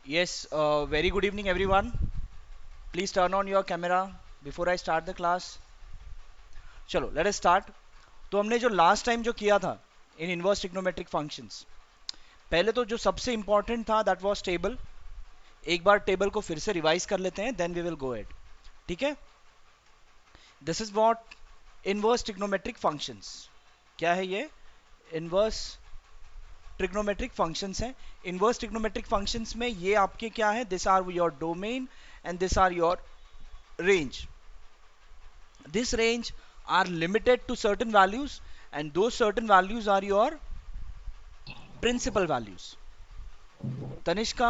Yes, very good evening everyone. Please turn on your camera before I start the class. चलो let us start. तो हमने जो last time जो किया था इन इनवर्स ट्रिग्नोमेट्रिक फंक्शंस, पहले तो जो सबसे इंपॉर्टेंट था दैट वाज टेबल. एक बार टेबल को फिर से रिवाइज कर लेते हैं, then we will go ahead. ठीक है. This is what inverse trigonometric functions. क्या है ये? इनवर्स ट्रिग्नोमेट्रिक फंक्शंस हैं. इनवर्स ट्रिग्नोमेट्रिक फंक्शंस में ये आपके क्या है? This are your domain and this are your range. This range are limited to certain values, and those certain values are your principal values. Tanishka,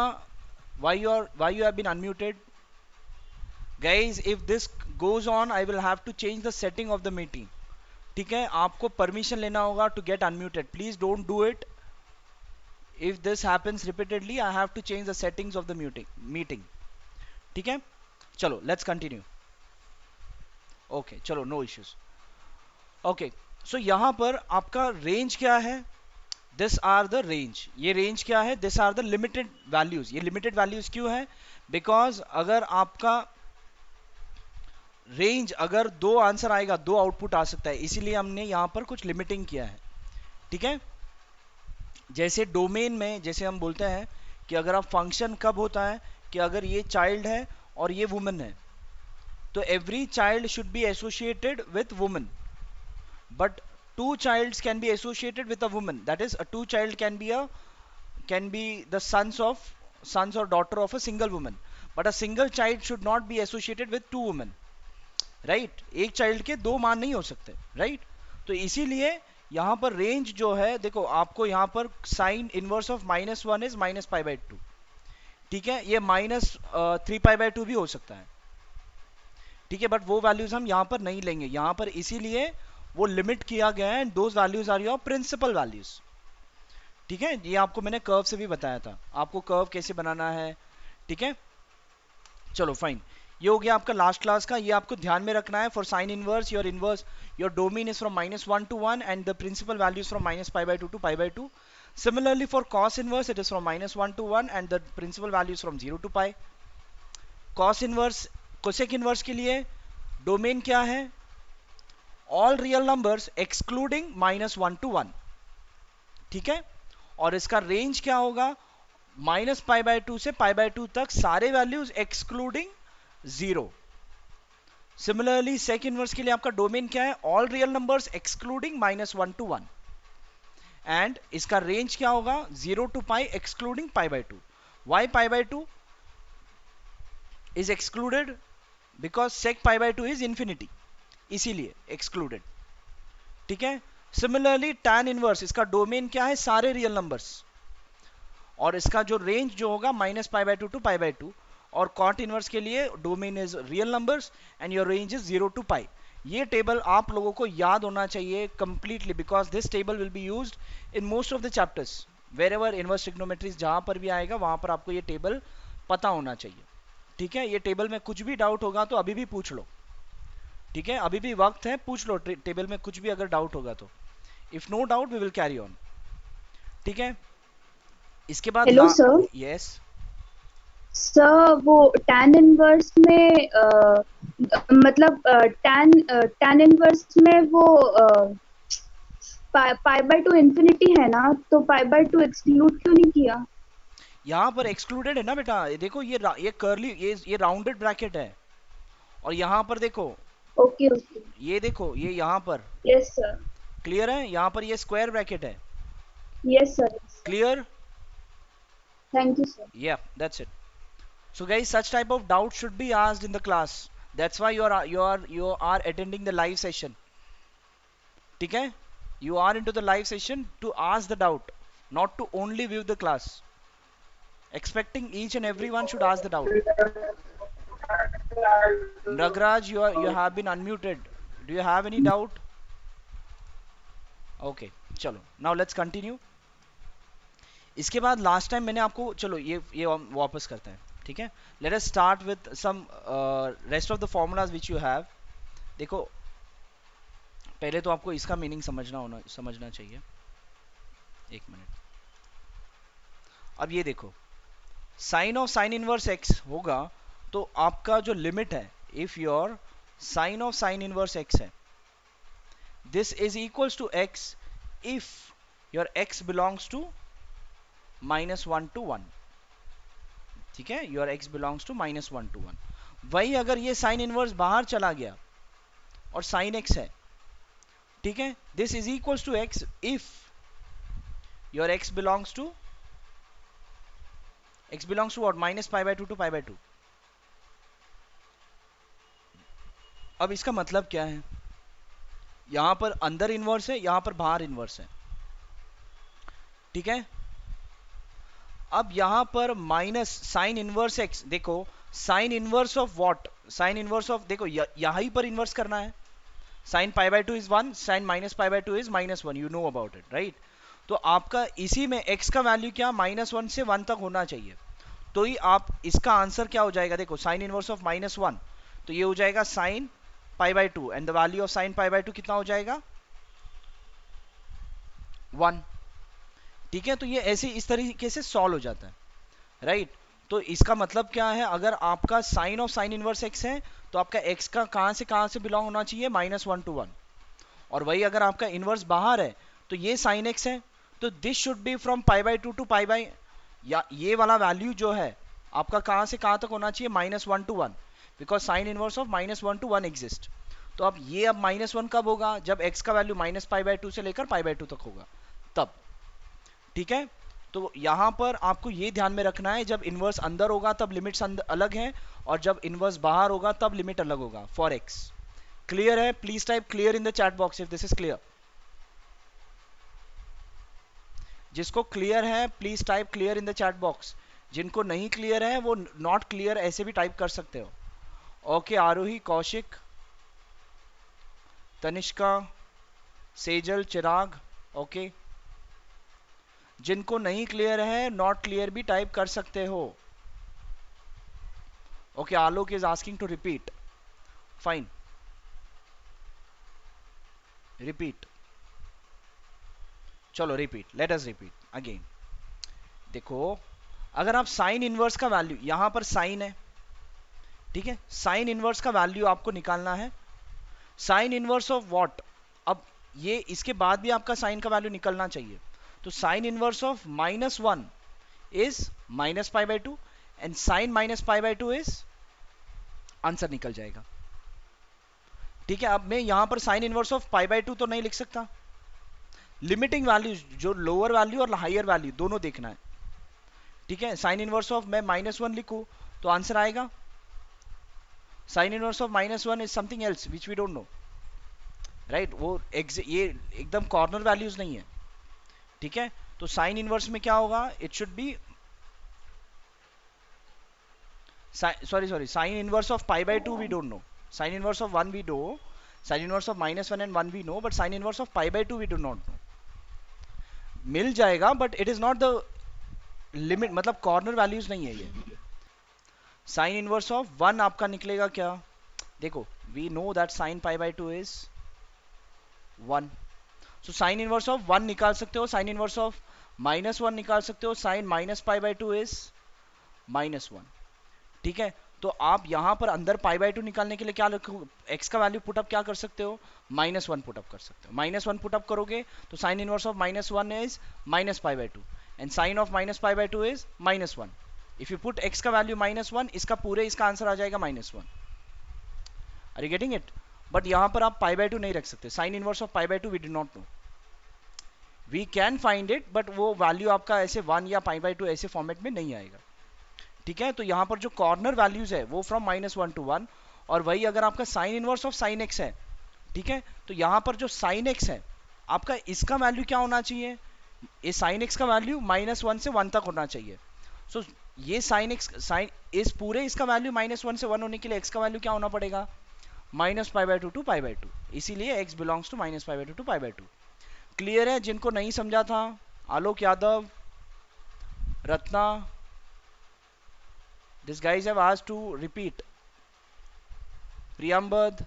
why you have been unmuted? Guys, if this goes on, I will have to change the setting of the meeting. ठीक है, आपको permission लेना होगा to get unmuted. Please don't do it. If this happens repeatedly, I have to change the settings of the meeting. ठीक है, चलो let's continue. Okay, चलो no issues. Okay, so यहाँ पर आपका range क्या है? This are the range. ये रेंज क्या है? This are the limited values. ये लिमिटेड वैल्यूज क्यों है? बिकॉज अगर आपका रेंज, अगर दो आंसर आएगा, दो आउटपुट आ सकता है, इसीलिए हमने यहां पर कुछ लिमिटिंग किया है. ठीक है. जैसे डोमेन में जैसे हम बोलते हैं कि अगर आप फंक्शन कब होता है कि अगर ये चाइल्ड है और ये वुमन है, तो every child should be associated with woman. But two childs can be associated with a woman. That is, a two child can be the sons or daughter of a single woman, but a single child should not be associated with two women, right? एक child के दो मान नहीं हो सकते, right? तो इसीलिए यहां पर रेंज जो है, देखो आपको यहां पर साइन इनवर्स ऑफ -1 इज -π/2. ठीक है, ये -3π/2 भी हो सकता है. ठीक है, बट वो वैल्यूज हम यहां पर नहीं लेंगे यहां पर, इसीलिए वो लिमिट किया गया है. And those values are your principal values. ठीक है, ये आपको मैंने कर्व से भी बताया था, आपको कर्व कैसे बनाना है. ठीक है, चलो फाइन. ये हो गया आपका लास्ट क्लास का. ये आपको ध्यान में रखना है. For sine inverse your domain is from -1 to 1 and the principal value is from -π/2 to π/2. Similarly for cos inverse it is from -1 to 1 and the principal value is from 0 to π. cos inverse, cosec inverse के लिए domain क्या है? All real numbers excluding -1 to 1. ठीक है, और इसका range क्या होगा? -π/2 से π/2 तक सारे values excluding 0. Similarly sec inverse के लिए आपका डोमेन क्या है? All real numbers excluding -1 to 1. And इसका रेंज क्या होगा? 0 to π excluding π/2. Why π/2 is excluded? Because sec π/2 is infinity, इसीलिए एक्सक्लूडेड. ठीक है. सिमिलरली टैन इनवर्स, इसका डोमेन क्या है? सारे रियल नंबर्स, और इसका जो रेंज जो होगा -π/2 to π/2. और कॉट इनवर्स के लिए domain is real numbers and your range is 0 to π. ये टेबल आप लोगों को याद होना चाहिए completely, because this table will be used in most of the chapters. Wherever inverse trigonometries जहां पर भी आएगा वहां पर आपको ये टेबल पता होना चाहिए. ठीक है, ये टेबल में कुछ भी डाउट होगा तो अभी भी पूछ लो. ठीक है, अभी भी वक्त है, पूछ लो टेबल में कुछ भी अगर डाउट होगा तो. If no doubt we will carry on. ठीक है, इसके बाद हेलो सर. यस. सर वो tan इनवर्स में मतलब tan इनवर्स में वो π/2 इंफिनिटी है ना, तो π/2 एक्सक्लूड क्यों नहीं किया? यहाँ पर एक्सक्लूडेड है ना बेटा. ये देखो, ये कर्ली, ये राउंडेड ब्रैकेट है. और यहाँ पर देखो, ओके ओके. ये देखो, ये यहाँ पर यस सर. क्लियर है. यहाँ पर ये स्क्वायर ब्रैकेट है. Yes sir. Clear. Thank you sir. Yeah, that's it. So guys, such type of doubt should be asked in the class. That's why you are attending the live session. ठीक है, you are into the live session to ask the doubt, not to only view the class. Expecting each and everyone should ask the doubt. Nagraj, you have been unmuted. Do you have any doubt? Okay, चलो now let's continue. इसके बाद last time मैंने आपको, चलो ये हम वापस करते हैं. ठीक है, let us start with some rest of the formulas which you have. देखो, पहले तो आपको इसका मीनिंग समझना चाहिए. एक मिनट. अब ये देखो, sine of sine inverse x होगा तो आपका जो लिमिट है, if your sine of sine inverse x है, this is equals to x if your x belongs to -1 to 1। ठीक है, your x belongs to -1 to 1। वही अगर ये साइन इनवर्स बाहर चला गया और साइन एक्स है, ठीक है, this is equals to x if your x belongs to what, -π/2 to π/2। अब इसका मतलब क्या है, यहां पर अंदर इनवर्स है, यहां पर बाहर इनवर्स है, ठीक है। अब यहां पर माइनस साइन इनवर्स एक्स, देखो sine inverse of what, sine inverse of, देखो यहीं पर इनवर्स करना है। Sine π/2 is 1, sine -π/2 is -1, you know about it, right. तो आपका इसी में x का वैल्यू क्या, -1 से 1 तक होना चाहिए। तो ही आप, इसका आंसर क्या हो जाएगा, देखो साइन इनवर्स ऑफ -1, तो ये हो जाएगा sine π/2 and the value of sine π/2 कितना हो जाएगा, 1। ठीक है, तो ये ऐसे इस तरीके से सॉल्व हो जाता है, राइट। तो इसका मतलब क्या है, अगर आपका sine of sine inverse x है तो आपका एक्स का कहां से बिलोंग होना चाहिए, -1 to 1। और वही अगर आपका इनवर्स बाहर है तो ये साइन एक्स है, तो this should be from π/2 to π/, या ये वाला वैल्यू जो है आपका कहां से कहां तक होना चाहिए, -1 to 1, because sign inverse of -1 to 1 exist. तो अब ये अब -1 कब होगा, जब x का वैल्यू -π/2 से लेकर π/2 तक होगा, तब। ठीक है, तो यहां पर आपको ये ध्यान में रखना है, जब इनवर्स अंदर होगा तब लिमिट्स अलग हैं, और जब इनवर्स बाहर होगा तब लिमिट अलग होगा फॉर x। क्लियर है? Please type clear in the chat box if this is clear. जिसको क्लियर है please type clear in the chat box, जिनको नहीं क्लियर है वो नॉट क्लियर ऐसे भी टाइप कर सकते हो। ओके, आरोही, कौशिक, तनिष्का, सेजल, चिराग, ओके। जिनको नहीं क्लियर है नॉट क्लियर भी टाइप कर सकते हो। Okay, Alok is asking to repeat, fine, repeat, चलो repeat, let us repeat again. देखो, अगर आप साइन इनवर्स का वैल्यू, यहां पर साइन है, ठीक है, साइन इनवर्स का वैल्यू आपको निकालना है। साइन इनवर्स ऑफ व्हाट, अब ये इसके बाद भी आपका साइन का वैल्यू निकलना चाहिए, तो sine inverse of -1 is -π/2 and sine -π/2 is, answer निकल जाएगा। ठीक है, अब मैं यहां पर साइन इनवर्स ऑफ π/2 तो नहीं लिख सकता, लिमिटिंग वैल्यू जो लोअर वैल्यू और हायर वैल्यू दोनों देखना है। ठीक है, साइन इनवर्स ऑफ मैं -1 लिखूं तो आंसर आएगा, sine inverse of -1 is something else which we don't know, right. वो ये एकदम कॉर्नर वैल्यूज नहीं है। ठीक है, तो साइन इनवर्स में क्या होगा, it should be, sorry, sine inverse of π/2 we don't know, sine inverse of 1 we do, sine inverse of -1 and 1 we know, but sine inverse of π/2 we do not know. मिल जाएगा but it is not the limit, मतलब corner values नहीं है ये। Sine inverse of 1 आपका निकलेगा क्या, देखो we know that sine π/2 is 1, so sine inverse of 1 निकाल सकते हो, साइन इनवर्स ऑफ -1 निकाल सकते हो, साइन -π/2 इज -1। ठीक है, तो आप यहां पर अंदर π/2 निकालने के लिए क्या लिखो, x का वैल्यू पुटअप क्या कर सकते हो, -1 पुटअप कर सकते हो। -1 पुटअप करोगे तो sine inverse of -1 is -π/2 and sine of -π/2 is -1। If you put x का वैल्यू -1, इसका पूरे इसका आंसर आ जाएगा -1। Are you getting it? But यहां पर आप π/2 नहीं रख सकते, sine inverse of π/2 we do not know, we can find it, but वो वैल्यू आपका ऐसे 1 या π/2 ऐसे फॉर्मेट में नहीं आएगा। ठीक है, तो यहां पर जो कॉर्नर वैल्यूज है वो फ्रॉम -1 to 1, और वही अगर आपका sine inverse of sign x है, ठीक है, तो यहां पर जो साइन एक्स है आपका, इसका वैल्यू क्या होना चाहिए, ये साइन एक्स का वैल्यू -1 से 1 तक होना चाहिए। सो ये साइन एक्स, साइन इस पूरे इसका वैल्यू -1 से 1 होने के लिए एक्स का वैल्यू क्या होना पड़ेगा, -π/2 to π/2, इसीलिए x belongs to -π/2 to π/2। Clear है? जिनको नहीं समझा था, Alok Yadav, Ratna, this guys have asked to repeat, Priyambad,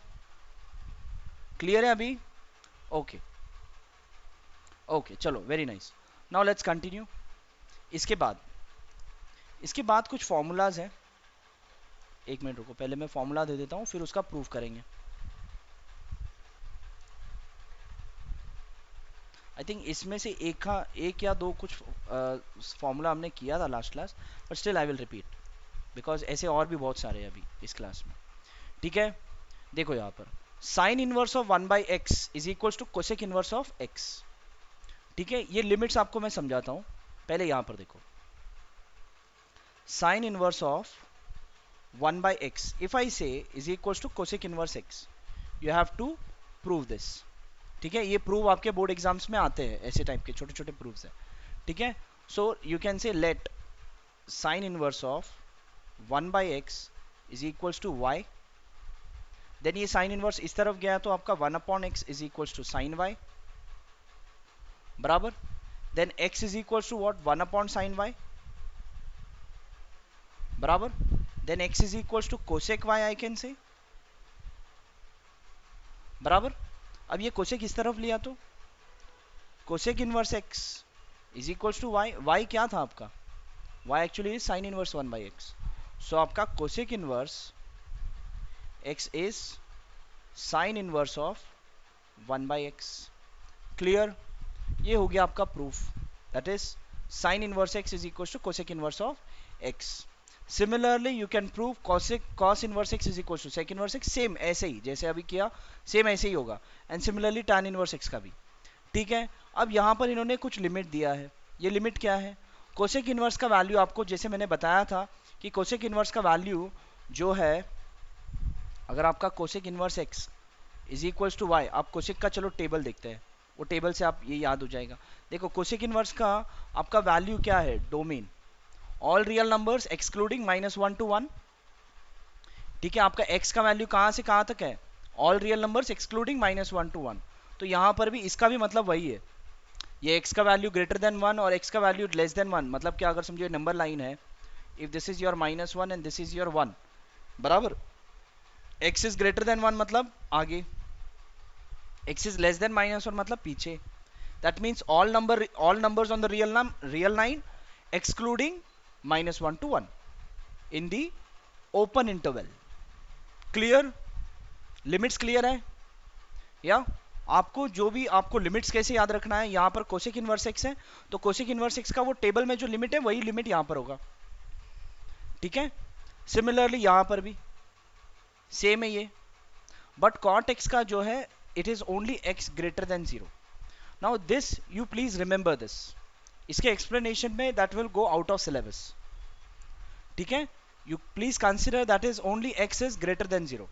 clear है अभी? ओके ओके, चलो very nice, now let's continue. इसके बाद इसके बाद कुछ फॉर्मूलाज हैं, एक मिनट रुको, पहले मैं फॉर्मूला दे देता हूँ फिर उसका प्रूफ करेंगे। आई थिंक इसमें से एक या दो कुछ फॉर्मूला हमने किया था last class, but still I will repeat because ऐसे और भी बहुत सारे हैं अभी इस क्लास में। ठीक है, देखो यहाँ पर sine inverse of 1/x is equal to cosec inverse of x। ठीक है, ये लिमिट्स आपको मैं समझाता हूँ, पहले यहाँ पर देखो sine inverse of 1/x if I say is equals to cosec inverse x, you have to prove this। ठीक है, ये प्रूव आपके बोर्ड एग्जाम्स में आते हैं, ऐसे टाइप के छोटे छोटे प्रूफ्स हैं। ठीक है, so you can say let sine inverse of 1/x is equals to y, then ये साइन इनवर्स इस तरफ गया तो आपका 1/x is equals to sine y बराबर, then x is equals to what 1/sin y बराबर, then x is equals to cosec y I can say बराबर। अब ये कोसेक इस तरफ लिया तो cosec inverse x is equals to y, y क्या था आपका, y actually is sine inverse 1/x, so आपका cosec inverse x is sine inverse of 1/x। Clear, ये हो गया आपका proof, that is sine inverse x is equals to cosec inverse of x। Similarly you can prove cos inverse x is equals to sec inverse x, same ऐसे ही जैसे अभी किया, same ऐसे ही होगा, and similarly tan inverse x का भी। ठीक है, अब यहाँ पर इन्होंने कुछ लिमिट दिया है, ये लिमिट क्या है, कोसेक इनवर्स का वैल्यू आपको जैसे मैंने बताया था कि कोसेक इनवर्स का वैल्यू जो है, अगर आपका cosec inverse x is equals to y, आप कोसेक का चलो टेबल देखते हैं, वो टेबल से आप ये याद हो जाएगा। देखो कोसेक इनवर्स का आपका वैल्यू क्या है, domain all real numbers excluding -1 to 1। ठीक है, आपका x का वैल्यू कहाँ से कहाँ तक है, all real numbers excluding -1 to 1। तो यहाँ पर भी इसका भी मतलब वही है, ये x का वैल्यू ग्रेटर देन 1 और x का वैल्यू लेस देन 1, मतलब क्या, अगर समझो नंबर लाइन है, if this is your -1 and this is your 1 बराबर, x इज ग्रेटर देन 1 मतलब आगे, x इज लेस देन -1 मतलब पीछे, that means all numbers on the real line excluding -1 to 1 in the open interval। Clear, limits clear है या, आपको जो भी आपको लिमिट्स कैसे याद रखना है, यहां पर कोसेक इनवर्स x है तो कोसेक इनवर्स x का वो टेबल में जो लिमिट है वही लिमिट यहां पर होगा। ठीक है, सिमिलरली यहां पर भी सेम है ये, बट cot x का जो है it is only x greater than 0। Now this you please remember this, इसके एक्सप्लेनेशन में that will go out of syllabus. ठीक है, you please consider that is only x is greater than 0।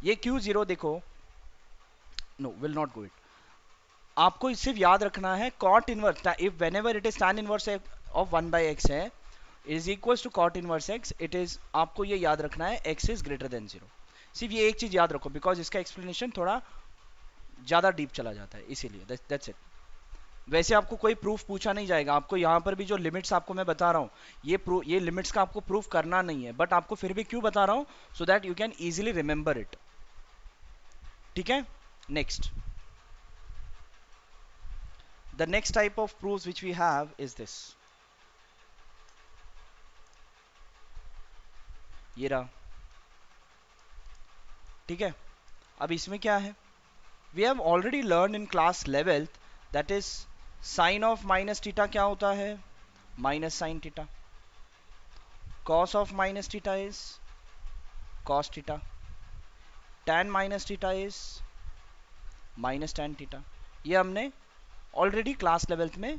ये क्यों 0, देखो, no will not go it, आपको सिर्फ याद रखना है cot inverse, if whenever it is tan inverse of 1/x है is equals to cot inverse x, it is, आपको ये याद रखना है x इज ग्रेटर देन 0। सिर्फ ये एक चीज याद रखो बिकॉज इसका एक्सप्लेनेशन थोड़ा ज्यादा डीप चला जाता है, इसीलिए दैट्स इट। वैसे आपको कोई प्रूफ पूछा नहीं जाएगा, आपको यहाँ पर भी जो लिमिट्स आपको मैं बता रहा हूँ, ये लिमिट्स का आपको प्रूफ करना नहीं है, बट आपको फिर भी क्यों बता रहा हूँ, so that you can easily remember it. ठीक है, next, the next type of proofs which we have is this, ये रहा। ठीक है, अब इसमें क्या है, we have already learned in class 11th that is sin of minus theta क्या होता है, minus sin theta, cos of minus theta is cos theta, tan minus theta is minus tan theta। ये हमने ऑलरेडी क्लास 11th में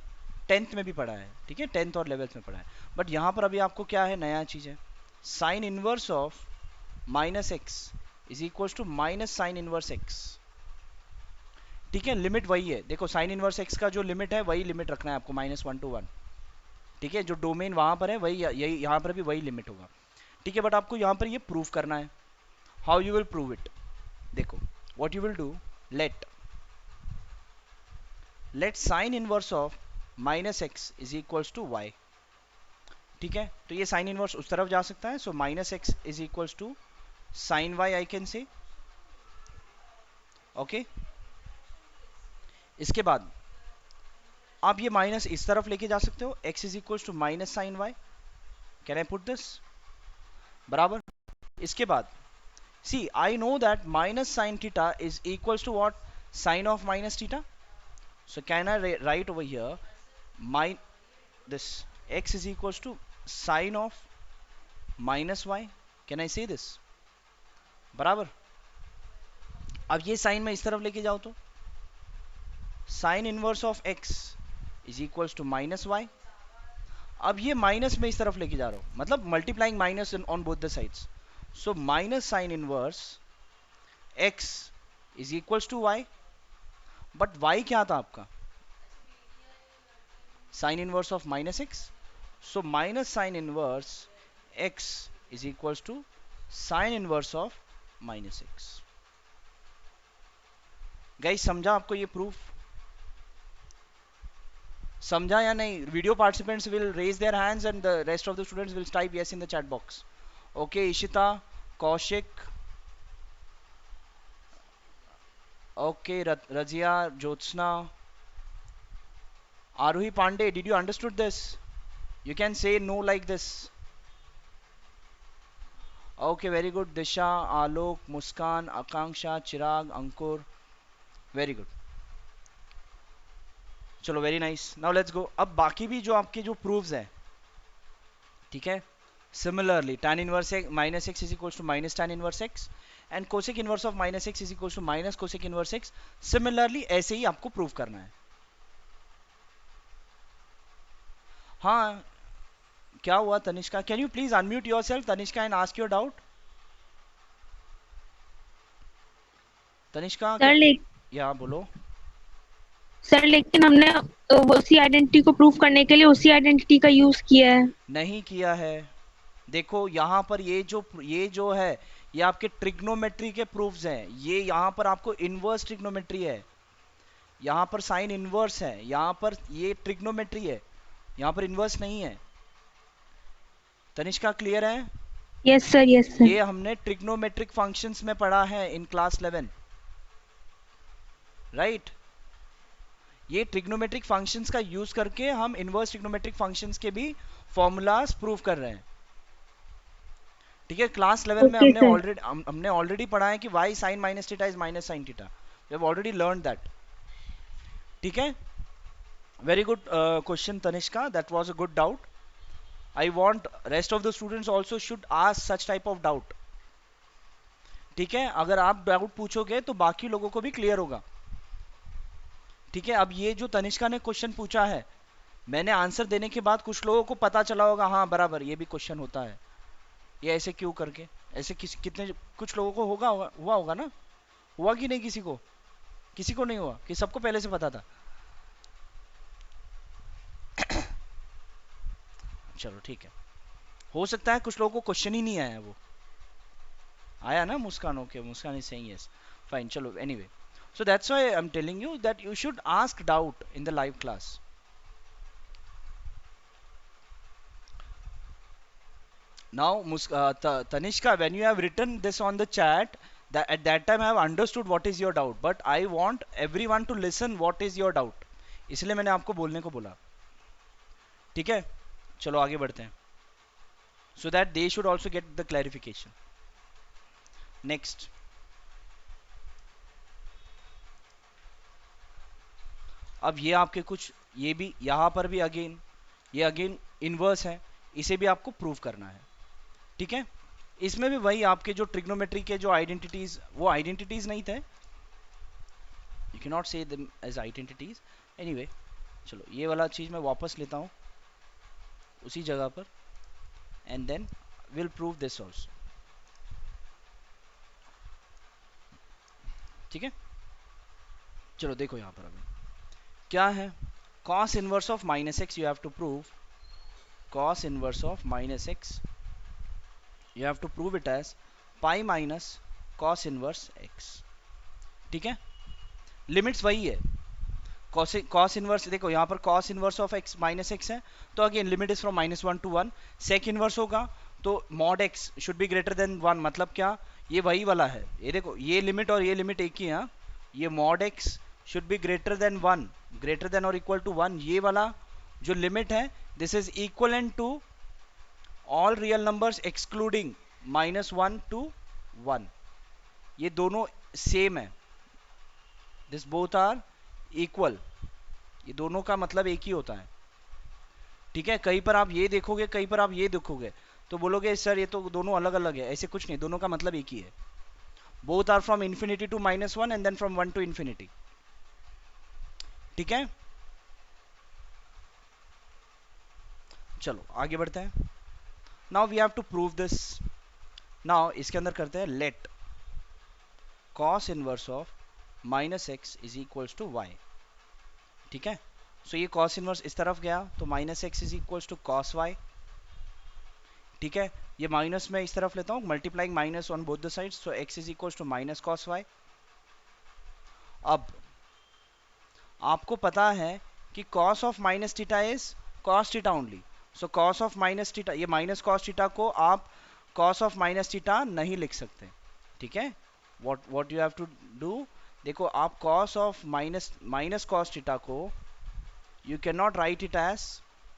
10th में भी पढ़ा है। ठीक है, 10th और 11th में पढ़ा है, बट यहाँ पर अभी आपको क्या है, नया चीज है, sine inverse of minus x is equal to minus sine inverse x. ठीक है, लिमिट वही है, देखो साइन इनवर्स एक्स का जो लिमिट है वही लिमिट रखना है आपको, -1 to 1। ठीक है, जो डोमेन वहां पर है वही यही यहाँ पर भी वही लिमिट होगा। ठीक है, बट आपको यहाँ पर ये प्रूव करना है, how you will prove it, देखो what you will do, let sine inverse of -x is equals to y। ठीक है, तो ये साइन इनवर्स उस तरफ जा सकता है, so -x is equals to sine y I can say. Okay, इसके बाद आप ये माइनस इस तरफ लेके जा सकते हो, x is equals to minus sine y। Can I put this बराबर. इसके बाद see I know that minus sin theta is equals to what, sine of minus theta. So can I write over here my this x is equals to sine of minus y. Can I say this बराबर. अब ये sign में इस तरफ लेके जाओ तो sine inverse of x is equals to minus y. अब ये माइनस में इस तरफ लेके जा रहा हूं, मतलब multiplying minus on both the sides. So minus sine inverse x is equals to y. But y क्या था आपका, sine inverse of minus x. So minus sine inverse x is equals to sine inverse of minus x. Guys समझा आपको ये proof, समझा या नहीं? Video participants will raise their hands and the rest of the students will type yes in the chat box. Okay Ishita, Kaushik, okay Razia, Jyotsna, Aarohi Pandey, did you understood this? You can say no like this. Okay very good. Disha, Alok, Muskan, Akanksha, Chirag, Ankur, very good. चलो very nice. Now let's go. अब बाकी भी जो आपके जो proofs हैं, ठीक है, similarly tan inverse minus x is equals to minus tan inverse x and cosec inverse of minus x is equals to minus cosec inverse x. Similarly ऐसे ही आपको प्रूव करना है. हाँ क्या हुआ Tanishka? Can you please unmute yourself Tanishka and ask your doubt. Tanishka yeah बोलो. Sir लेकिन हमने उसी आइडेंटिटी को प्रूव करने के लिए उसी आइडेंटिटी का यूज किया है. नहीं किया है. देखो यहाँ पर ये जो है ये आपके ट्रिग्नोमेट्री के प्रूफ्स हैं. ये यहाँ पर आपको इनवर्स ट्रिग्नोमेट्री है, यहाँ पर साइन इनवर्स है, यहाँ पर ये ट्रिग्नोमेट्री है, यहाँ पर इनवर्स नहीं है. तनिष्का क्लियर है? Yes sir, yes sir. ये हमने ट्रिग्नोमेट्रिक फंक्शंस में पढ़ा है इन क्लास 11, राइट? ये ट्रिग्नोमेट्रिक फंक्शंस का यूज करके हम इनवर्स ट्रिग्नोमेट्रिक फंक्शंस के भी फॉर्मूलाज प्रूव कर रहे हैं. ठीक है, क्लास 11 में हमने ऑलरेडी पढ़ा है कि y sin minus theta is minus sin theta. We have already learn that. ठीक है, very good question Tanishka, that was a good doubt. I want rest of the students also should ask such type of doubt. ठीक है, अगर आप doubt पूछोगे तो बाकी लोगों को भी क्लियर होगा. ठीक है, अब ये जो तनिष्का ने क्वेश्चन पूछा है, मैंने आंसर देने के बाद कुछ लोगों को पता चला होगा हाँ बराबर ये भी क्वेश्चन होता है, ये ऐसे क्यों करके, ऐसे कितने कुछ लोगों को हुआ होगा ना. हुआ कि नहीं? किसी को नहीं हुआ कि सबको पहले से पता था? चलो ठीक है, हो सकता है कुछ लोगों को क्वेश्चन ही नहीं आया. वो आया ना Muskan? Okay, Muskan is saying yes, fine. चलो anyway, so that's why I'm telling you that you should ask doubt in the live class. Now Tanishka, when you have written this on the chat, that at that time I have understood what is your doubt, but I want everyone to listen what is your doubt, इसलिए मैंने आपको बोलने को बोला. ठीक है, चलो आगे बढ़ते हैं, so that they should also get the clarification. Next, अब ये आपके कुछ, ये भी यहाँ पर भी ये अगेन इनवर्स है, इसे भी आपको प्रूव करना है. ठीक है, इसमें भी वही आपके जो ट्रिग्नोमेट्री के जो आइडेंटिटीज, वो आइडेंटिटीज नहीं थे, यू कैन नॉट से देम एज आइडेंटिटीज. एनीवे, चलो ये वाला चीज मैं वापस लेता हूँ उसी जगह पर, and then will prove this also. ठीक है, चलो देखो यहाँ पर अभी क्या है. cos inverse of minus x you have to prove. cos inverse of minus x you have to prove it as pi minus cos inverse x. ठीक है, लिमिट्स वही है. cos इनवर्स देखो यहाँ पर cos inverse of x minus x है, तो again limit is from -1 to 1. sec inverse होगा तो mod x should be greater than 1. मतलब क्या, ये वही वाला है. ये देखो, ये लिमिट और ये लिमिट एक ही है. ये mod x should be greater than 1, greater than और इक्वल टू 1. ये वाला जो लिमिट है, this is equivalent to all real numbers excluding -1 to 1, ये दोनों सेम है, दिस बोथ आर इक्वल, ये दोनों का मतलब एक ही होता है, ठीक है। कहीं पर आप ये देखोगे, कहीं पर आप ये देखोगे, तो बोलोगे सर ये तो दोनों अलग अलग है, ऐसे कुछ नहीं, दोनों का मतलब एक ही है। Both are from infinity to -1 and then from 1 to infinity, ठीक है। चलो आगे बढ़ते हैं। Now we have to prove this. Now इसके अंदर करते हैं let cos inverse of -x is equals to y, ठीक है। सो ये cos इनवर्स इस तरफ गया तो -x is equals to cos y, ठीक है। ये माइनस में इस तरफ लेता हूँ, multiplying minus on both the sides, so x is equals to minus cos y। अब आपको पता है कि cos of minus theta is cos theta only, so cos of minus theta, ये माइनस cos थीटा को आप cos ऑफ माइनस थीटा नहीं लिख सकते, ठीक है। what you have to do, देखो आप cos of minus cos theta को you cannot write it as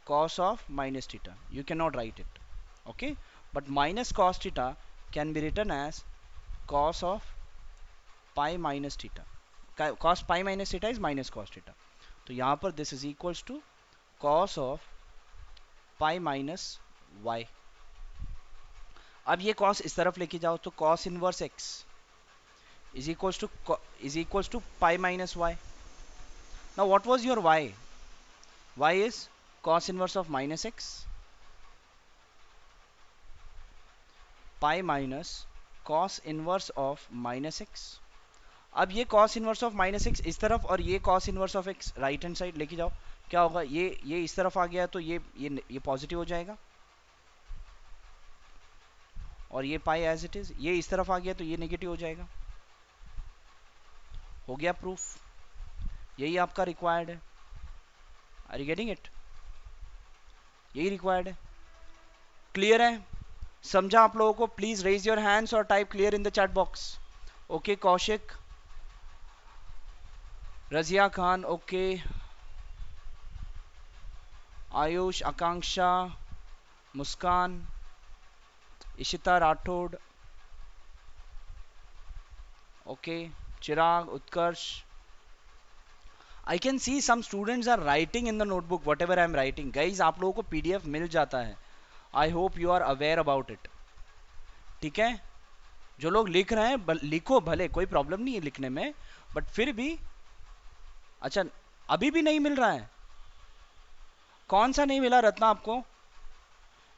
cos of minus theta, you cannot write it, okay, but minus cos theta can be written as cos of pi minus theta, cos pi minus theta is minus cos theta, तो यहाँ पर this is equals to cos of pi minus y। अब ये cos इस तरफ लेके जाओ तो cos inverse x is equals to pi minus y। now what was your y? y is cos inverse of minus x pi minus cos inverse of minus x। अब ये cos inverse of minus x इस तरफ और ये cos inverse of x right hand side लेके जाओ, क्या होगा, ये इस तरफ आ गया तो ये पॉजिटिव हो जाएगा, और ये पाई एज इट इज, ये इस तरफ आ गया तो ये नेगेटिव हो जाएगा। हो गया प्रूफ, यही आपका रिक्वायर्ड है। Are you getting it? यही रिक्वायर्ड है। क्लियर है? समझा आप लोगों को? प्लीज रेज योर हैंड्स और type clear in the chat box. Okay Kaushik, Razia Khan, okay, Ayush, Akanksha, Muskan, Ishita Rathore, okay, Chirag, Utkarsh. I can see some students are writing in the notebook whatever I am writing. Guys, आप लोगों को PDF मिल जाता है। I hope you are aware about it. ठीक है? जो लोग लिख रहे हैं लिखो भले, कोई प्रॉब्लम नहीं है लिखने में, बट फिर भी अच्छा अभी भी नहीं मिल रहा है। कौन सा नहीं मिला रत्ना आपको?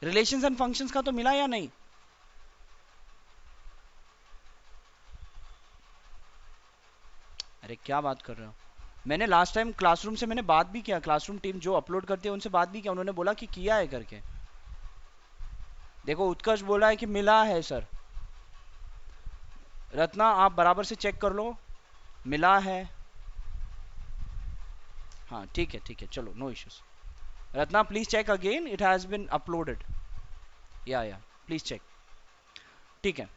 रिलेशंस एंड फंक्शंस का तो मिला या नहीं? अरे क्या बात कर रहे हो? मैंने लास्ट टाइम क्लासरूम से मैंने बात भी किया, क्लासरूम टीम जो अपलोड करती है उनसे बात भी किया, उन्होंने बोला कि किया है करके। देखो उत्कर्ष बोला है कि मिला है सर। रत्ना आप बराबर से चेक कर लो, मिला है। हाँ ठीक है चलो, no issues. Ratna please check again, it has been uploaded. Yeah please check. ठीक है,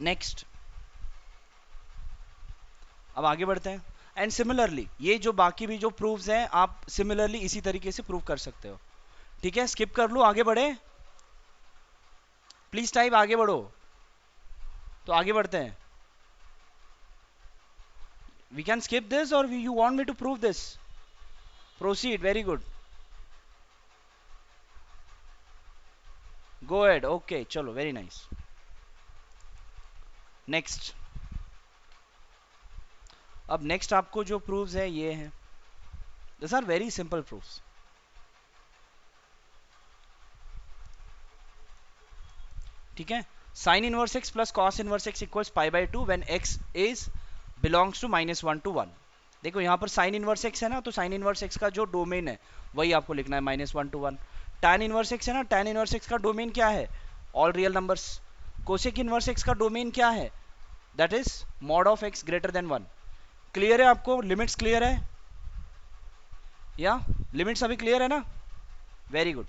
नेक्स्ट अब आगे बढ़ते हैं। एंड सिमिलरली ये जो बाकी भी जो प्रूफ्स हैं आप सिमिलरली इसी तरीके से प्रूव कर सकते हो। ठीक है, स्किप कर लो, आगे बढ़े। प्लीज टाइप आगे बढ़ो। तो आगे बढ़ते हैं। वी कैन स्किप दिस और you want me to prove this? Proceed, very good, go ahead. Okay चलो, वेरी नाइस। नेक्स्ट, अब नेक्स्ट आपको जो प्रूफ्स है ये हैं, this are very simple proofs. ठीक है, sine inverse x plus cos inverse x equals pi by 2 when x is belongs to -1 to 1। देखो यहाँ पर साइन इनवर्स एक्स है ना, तो साइन इनवर्स एक्स का जो डोमेन है वही आपको लिखना है -1 to 1। tan इनवर्स एक्स है ना, tan इनवर्स एक्स का डोमेन क्या है? All real numbers. Cosec inverse x का डोमेन क्या है? That is mod of x greater than 1। Clear है आपको? लिमिट्स क्लियर है? या लिमिट्स अभी क्लियर है ना? Very good.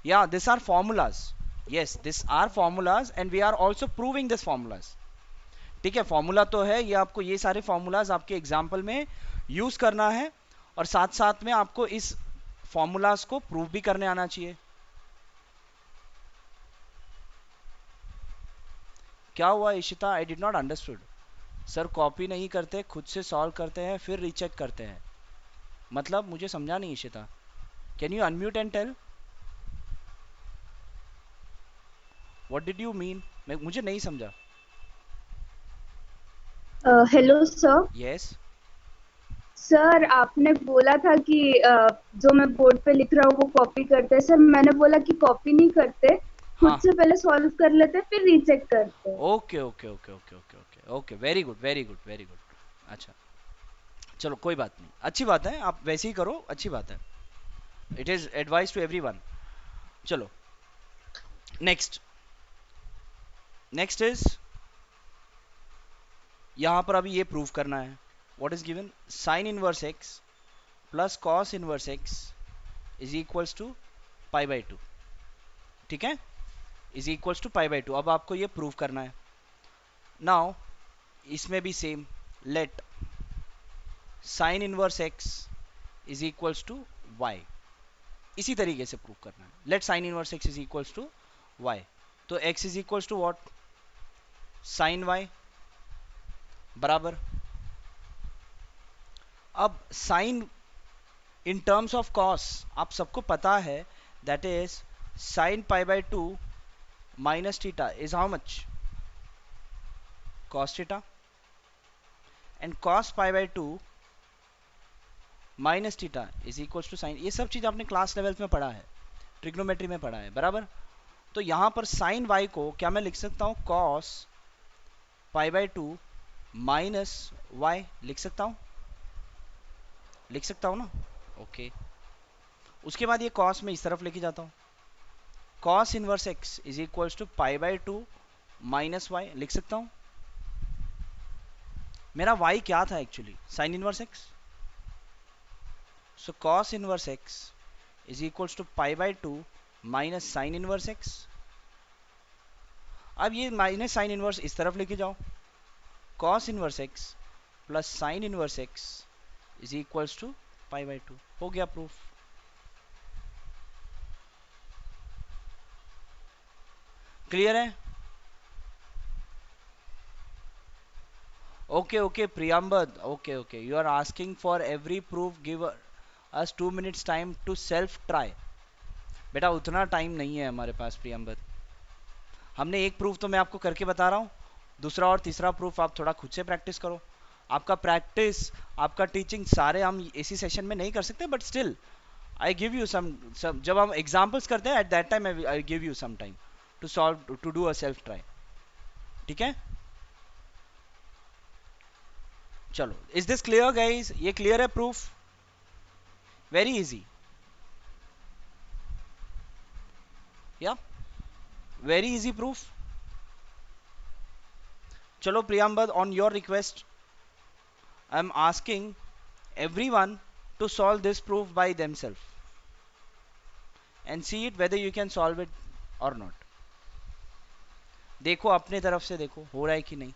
Yeah this are formulas, yes this are formulas and we are also proving this formulas. ठीक है, फॉर्मूला तो है ये, आपको ये सारे फॉर्मूलाज आपके एग्जाम्पल में यूज करना है और साथ साथ में आपको इस फॉर्मूलाज को प्रूव भी करने आना चाहिए। क्या हुआ Ishita? I did not understood sir. Copy नहीं करते, खुद से सॉल्व करते हैं फिर रीचेक करते हैं, मतलब मुझे समझा नहीं Ishita. Can you unmute and tell what did you mean? मुझे नहीं समझा। Hello sir. यस। सर आपने बोला था कि जो मैं बोर्ड पे लिख रहा हूँ वो कॉपी करते हैं। सर मैंने बोला कि कॉपी नहीं करते, खुद हाँ, से पहले सॉल्व कर लेते फिर रीचेक करते हैं। Okay okay okay okay okay okay okay, very good very good very good. अच्छा, चलो कोई बात नहीं, अच्छी बात है, आप वैसे ही करो, अच्छी बात है। It is advice to everyone. चलो नेक्स्ट, नेक्स्ट इज यहां पर अभी ये प्रूव करना है। What is given? Sine inverse x plus cos inverse x is equals to pi by two. ठीक है, is equals to pi by two. अब आपको ये प्रूव करना है। नाउ इसमें भी same, let sine inverse x is equals to y. इसी तरीके से प्रूव करना है। Let sine inverse x is equals to y. तो x is equals to what? Sine y बराबर। अब sine in terms of cos आप सबको पता है, that is sine pi by two minus theta is how much? Cos theta. And cos pi by two minus theta is equals to sine. ये सब चीज आपने क्लास लेवल में पढ़ा है, ट्रिग्नोमेट्री में पढ़ा है बराबर। तो यहां पर साइन वाई को क्या मैं लिख सकता हूं? Cos pi by two minus y लिख सकता हूं, लिख सकता हूं ना? ओके। उसके बाद ये कॉस में इस तरफ लेके जाता हूं, cos inverse x is equals to pi by two minus y लिख सकता हूं। मेरा वाई क्या था actually? Sine inverse x. So cos inverse x is equals to pi by two minus sine inverse x. अब ये माइनस साइन इनवर्स इस तरफ लेके जाओ, cos inverse x plus sine inverse x is equals to pi by two. हो गया proof. Clear है? Okay okay प्रियम्बद, okay okay, you are asking for every proof give us 2 minutes time to self try. बेटा उतना time नहीं है हमारे पास प्रियम्बद। हमने एक प्रूफ तो मैं आपको करके बता रहा हूँ, दूसरा और तीसरा प्रूफ आप थोड़ा खुद से प्रैक्टिस करो। आपका प्रैक्टिस, आपका टीचिंग सारे हम इसी सेशन में नहीं कर सकते, but still I give you some, जब हम एग्जाम्पल्स करते हैं at that time I give you some time to solve, to do a self try. ठीक है, चलो इज दिस क्लियर गाइज? ये क्लियर है proof? Very easy, yeah very easy proof. चलो Priyambad, on your request I am asking everyone to solve this proof by themselves and see it whether you can solve it or not. देखो अपने तरफ से, देखो हो रहा है कि नहीं।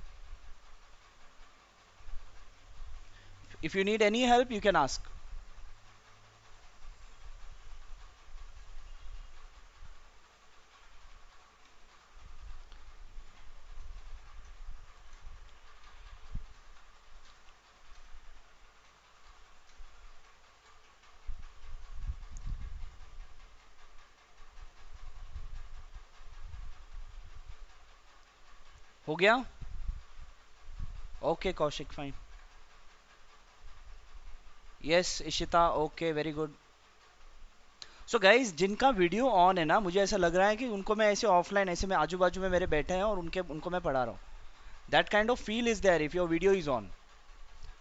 if you need any help you can ask. हो गया? Okay Kaushik, fine. Yes Ishita, okay very good. So guys जिनका वीडियो ऑन है ना, मुझे ऐसा लग रहा है कि उनको मैं ऐसे ऑफलाइन, ऐसे मैं आजू बाजू में मेरे बैठे हैं और उनको मैं पढ़ा रहा हूँ। That kind of feel is there if your video is on.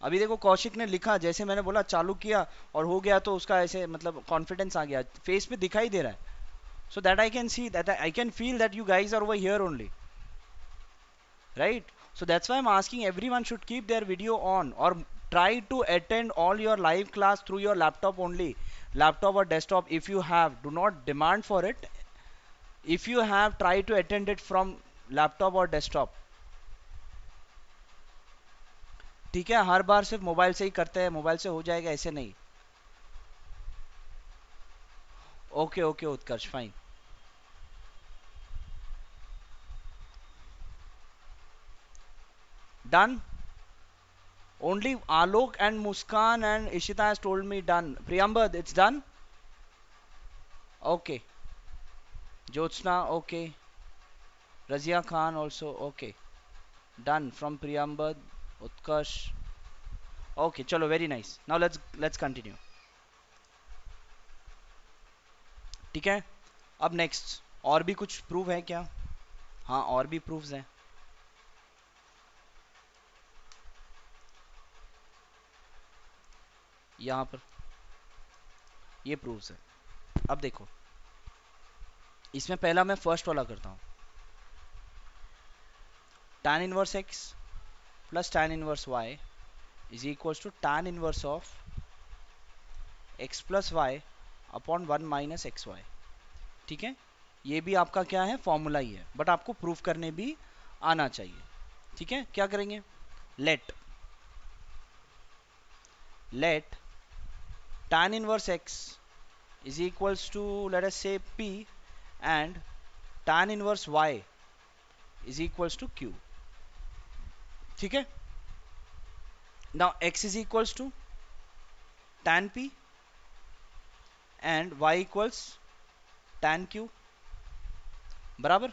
अभी देखो कौशिक ने लिखा, जैसे मैंने बोला चालू किया और हो गया, तो उसका ऐसे मतलब कॉन्फिडेंस आ गया, फेस पे दिखाई दे रहा है। So that I can see, that I can feel that you guys are over here only, right? So that's why I'm asking everyone should keep their video on or try to attend all your live class through your laptop only, laptop or desktop. If you have, do not demand for it. If you have, try to attend it from laptop or desktop. ठीक है, हर बार सिर्फ mobile से ही करते हैं, mobile से हो जाएगा ऐसे नहीं। Okay okay Utkarsh, fine. Done? Only Alok and Muskan and Ishita has told me done. Priyambad, it's done? Okay. Jyotsna, okay. Razia Khan also, okay. Done from Priyambad, Utkarsh. Okay, chalo, very nice. Now let's continue. ठीक है, अब next और भी कुछ proof है क्या? हाँ, और भी प्रूफ्स हैं. यहाँ पर ये प्रूफ्स है. अब देखो, इसमें पहला मैं फर्स्ट वाला करता हूँ. tan inverse x plus tan inverse y is equals to tan inverse of x plus y upon 1 minus x y. ठीक है, ये भी आपका क्या है, फॉर्मूला ही है, बट आपको प्रूफ करने भी आना चाहिए. ठीक है, क्या करेंगे? Let tan inverse x is equals to, let us say, p, and tan inverse y is equals to q. ठीक है, now x is equals to tan p and y equals tan q. बराबर.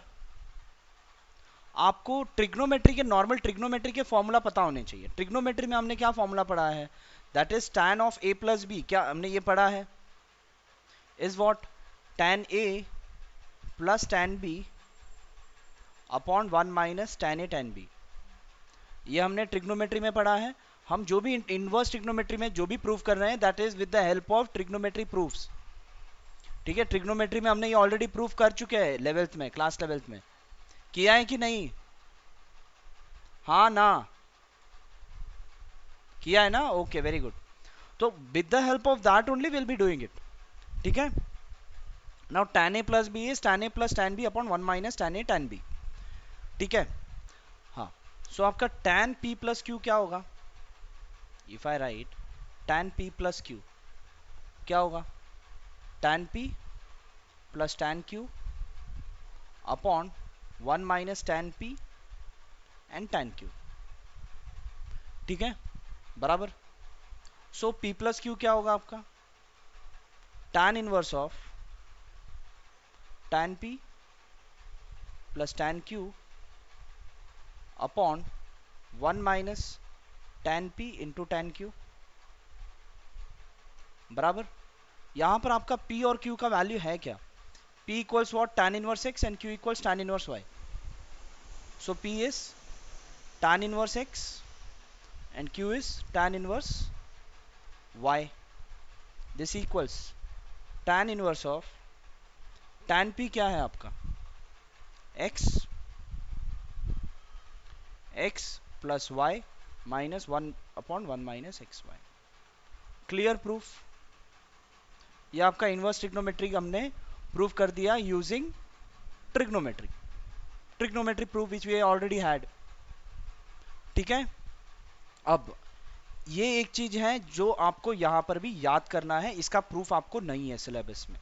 आपको trigonometry के, normal trigonometry के formula पता होने चाहिए. Trigonometry में हमने क्या फॉर्मूला पढ़ा है? That is tan of a plus b. क्या हमने ये पढ़ा है? Is what? tan a plus tan b upon 1 minus tan a tan b. ये हमने ट्रिग्नोमेट्री में पढ़ा है. हम जो भी इनवर्स ट्रिग्नोमेट्री में जो भी प्रूफ कर रहे हैं, that is with the help of trigonometry proofs. ठीक है, ट्रिग्नोमेट्री में हमने ये ऑलरेडी प्रूफ कर चुके हैं 11th में, क्लास 11th में. किया है कि नहीं? हाँ ना, किया है ना? Okay, very good. तो with the help of that only will be doing it. ठीक है, now tan a plus b is tan a plus tan b upon 1 minus tan a tan b. ठीक है, हाँ. सो आपका tan p प्लस q क्या होगा? If I right tan p plus q, क्या होगा? tan p plus tan q upon 1 minus tan p and tan q. ठीक है, बराबर. सो p प्लस q क्या होगा आपका? tan inverse of tan p plus tan q upon 1 minus tan p into tan q. बराबर. यहां पर आपका p और q का वैल्यू है क्या? p equals what? tan inverse x and q equals tan inverse y. So p is tan inverse x and q is tan inverse y. This equals tan inverse of tan p क्या है आपका? x plus y minus 1 upon 1 minus xy. Clear proof. ये आपका inverse trigonometry हमने proof कर दिया using trigonometry proof which we already had. ठीक है, अब ये एक चीज है जो आपको यहां पर भी याद करना है. इसका प्रूफ आपको नहीं है सिलेबस में.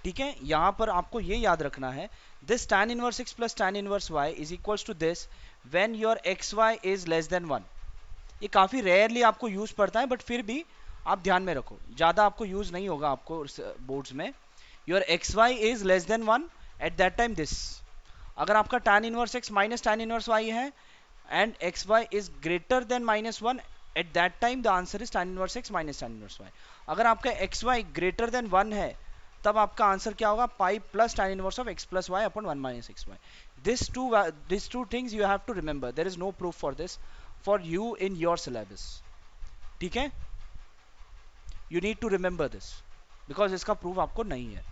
ठीक है, यहां पर आपको ये याद रखना है, this tan inverse x plus tan inverse y is equals to this when your xy is less than 1. ये काफी रेयरली आपको यूज पड़ता है, बट फिर भी आप ध्यान में रखो, ज्यादा आपको यूज नहीं होगा आपको बोर्ड्स में. Your xy is less than 1 eight that time this. अगर आपका tan inverse x minus tan inverse y है and xy is greater then minus 1, at that time the answer is tan inverse x minus tan inverse y. अगर आपका xy greater than 1 है, तब आपका answer क्या होगा? Pi plus tan inverse of x plus y upon 1 minus xy. These two things you have to remember. There is no proof for this for you in your syllabus. ठीक है, you need to remember this because इसका proof आपको नहीं है.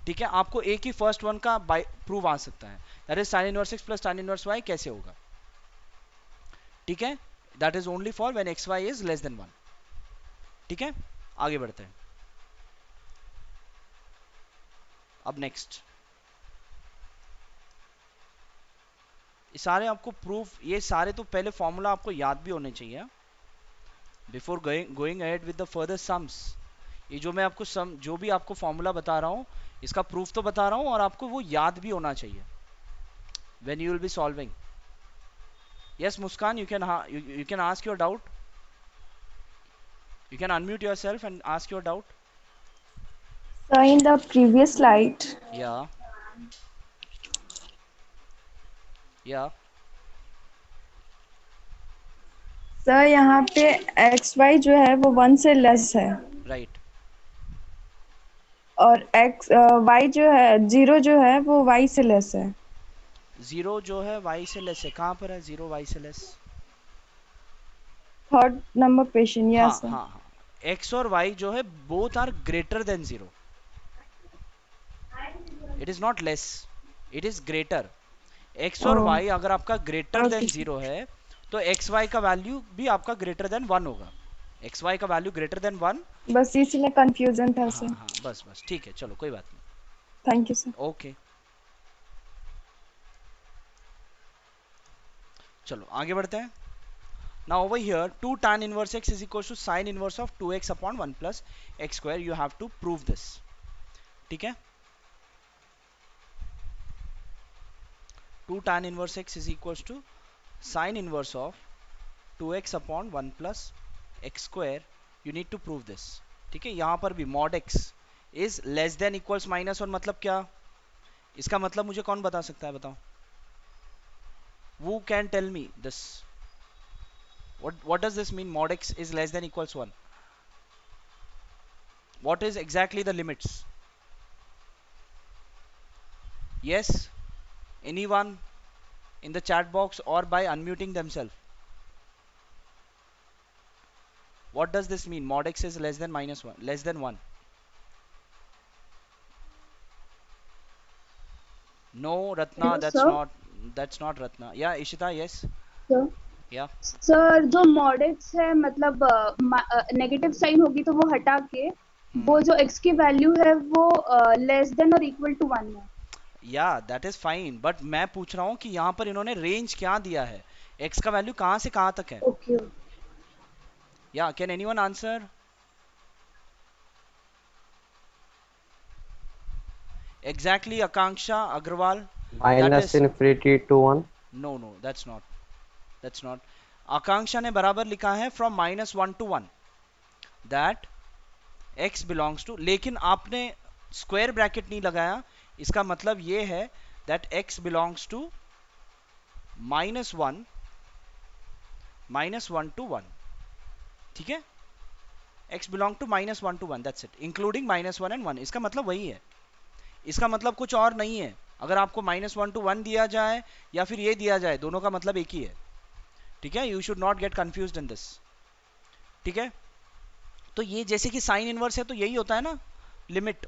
ठीक है, आपको एक ही फर्स्ट वन का प्रूफ आ सकता है, that is tan inverse x plus tan inverse y. कैसे होगा? ठीक है, that is only for when xy is less than 1. ठीक है, आगे बढ़ते हैं. अब नेक्स्ट, ये सारे आपको प्रूफ, ये सारे तो पहले फॉर्मूला आपको याद भी होने चाहिए before going ahead with the further sums. ये जो मैं आपको जो भी आपको फॉर्मूला बता रहा हूँ, इसका प्रूफ तो बता रहा हूँ, और आपको वो याद भी होना चाहिए when you will be solving. Yes, Muskan, you can ask your doubt. You can unmute yourself and ask your doubt. So in the previous slide, Yeah, yeah, sir यहाँ पे एक्स वाई जो है वो 1 से लेस है right. और x Y जो है 0 जो है वो वाई से लेस है. जीरो जो है y से लेस है. कहाँ पर है जीरो y से लेस? Third number question. हाँ यस सर. हाँ हाँ. x और y जो है both are greater than zero. It is not less. It is greater. x और y अगर आपका greater ओके than zero है तो x y का वैल्यू भी आपका greater than one होगा. x y का वैल्यू greater than one. बस इसलिए कंफ्यूजन था हाँ सर. हाँ बस ठीक है, चलो कोई बात नहीं. Thank you sir. ओके, चलो आगे बढ़ते हैं. Now over here 2 tan inverse x is equals to sin inverse of 2x upon 1 plus x square. You have to prove this. ठीक है. 2 tan inverse x is equals to sin inverse of 2x upon 1 plus x square. You need to prove this. ठीक है. यहाँ पर भी mod x is less than equals minus 1 मतलब क्या? इसका मतलब मुझे कौन बता सकता है, बताओ. Who can tell me this? What does this mean? Mod x is less than equals 1. What is exactly the limits? Yes, anyone in the chat box or by unmuting themselves. What does this mean? Mod x is less than minus 1, less than 1. No, Ratna, Hello, sir. that's not Ratna. Yeah, Ishita, yes. Sir Yeah. Sir जो मॉडेक्स है मतलब negative sign होगी तो वो हटा के वो जो x की वैल्यू है वो लेस देन और इक्वल टू 1 है. या दैट इज फाइन, बट मैं पूछ रहा हूँ कि यहाँ पर इन्होंने रेंज क्या दिया है, x का वैल्यू कहाँ से कहाँ तक है. ओके. या can anyone answer? Exactly, Akanksha Agrawal. That Minus is infinity to 1. no, that's not. Akanksha ने बराबर लिखा है from -1 to 1 that x belongs to, लेकिन आपने स्क्वायर ब्रैकेट नहीं लगाया. इसका मतलब ये है that x belongs to -1 to 1. ठीक है. x belong to -1 to 1, that's it, including -1 and 1. इसका मतलब वही है. इसका मतलब कुछ और नहीं है. अगर आपको -1 to 1 दिया जाए या फिर ये दिया जाए, दोनों का मतलब एक ही है. ठीक है. You should not gate confused in this. ठीक है. तो ये जैसे कि साइन इनवर्स है तो यही होता है ना, लिमिट.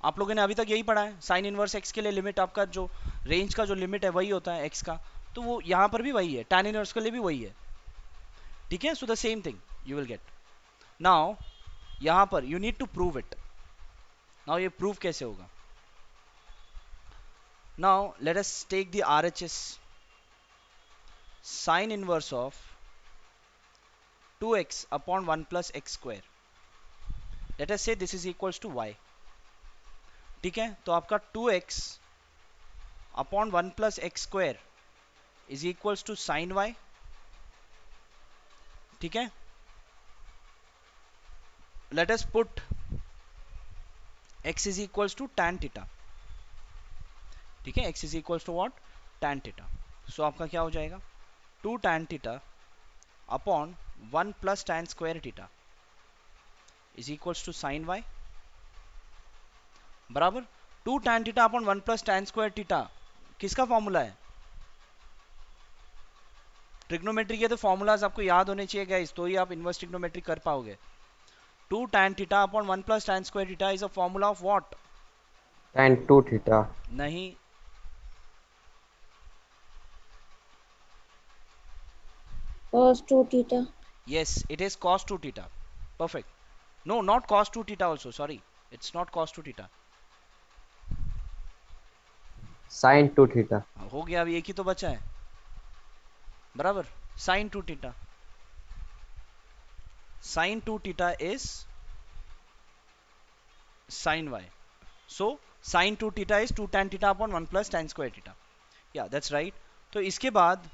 आप लोगों ने अभी तक यही पढ़ा है. साइन इनवर्स एक्स के लिए लिमिट आपका जो रेंज का जो लिमिट है वही होता है एक्स का. तो वो यहाँ पर भी वही है, टैन इनवर्स के लिए भी वही है. ठीक है. So the same thing you will get. Now यहाँ पर you need to prove it. Now ये प्रूव कैसे होगा? Now let us take the RHS. Sin inverse of 2x upon 1 plus x square. Let us say this is equals to y. ठीक है. तो आपका 2x upon 1 plus x square is equals to sin y. ठीक है. Let us put x is equals to tan theta. ठीक है. x is equals to what? Tan theta. So आपका क्या हो जाएगा? 2 tan theta upon 1 plus tan square theta is equals to sin y बराबर 2 tan theta upon 1 plus tan square theta. किसका formula है? Trigonometry के तो फॉर्मूलाज आपको याद होने चाहिए गाइस, तो ही आप इनवर्स ट्रिग्नोमेट्री कर पाओगे. 2 tan theta upon 1 plus tan square theta is a formula of what? Tan 2 theta. नहीं. cos 2 theta. Yes, it is cos 2 theta. Perfect. No, not cos 2 theta also. Sorry, it's not cos 2 theta. Sin 2 theta. हो गया. अभी एक ही तो बचा है. बराबर. sin 2 theta. sin 2 theta is sin y. So sin 2 theta is 2 tan theta upon 1 plus tan square theta. Yeah, that's right. तो इसके बाद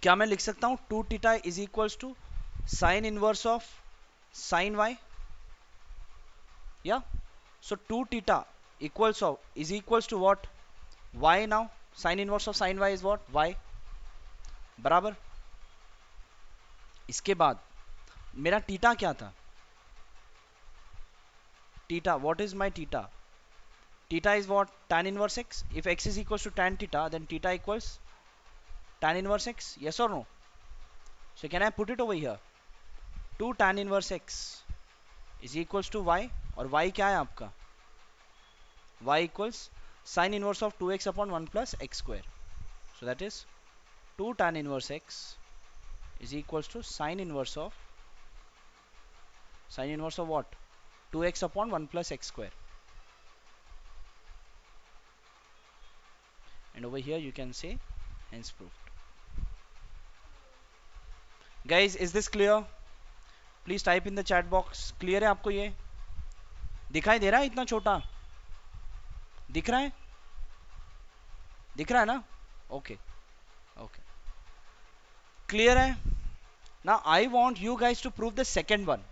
क्या मैं लिख सकता हूं 2 theta is equals to sine inverse of sine y? या so 2 theta equals of is equals to what? Y. now sin inverse of sin y is what? Y. बराबर। इसके बाद मेरा थीटा क्या था? Theta, what is my theta? Theta is what? Tan inverse x. If x is equals to tan theta, then theta equals tan inverse x. Yes or no? So can I put it over here? 2 tan inverse x is equals to y, और y क्या है आपका? Y equals sin inverse of 2x upon 1 plus x square. So that is 2 tan inverse x is equals to sin inverse of what? 2x upon 1 plus x square. And over here you can say hence proved. Guys, is this clear? Please type in the chat box. Clear है आपको? ये दिखाई दे रहा है? इतना छोटा दिख रहा है? दिख रहा है ना? ओके ओके, क्लियर है? Now I want you guys to prove the second one.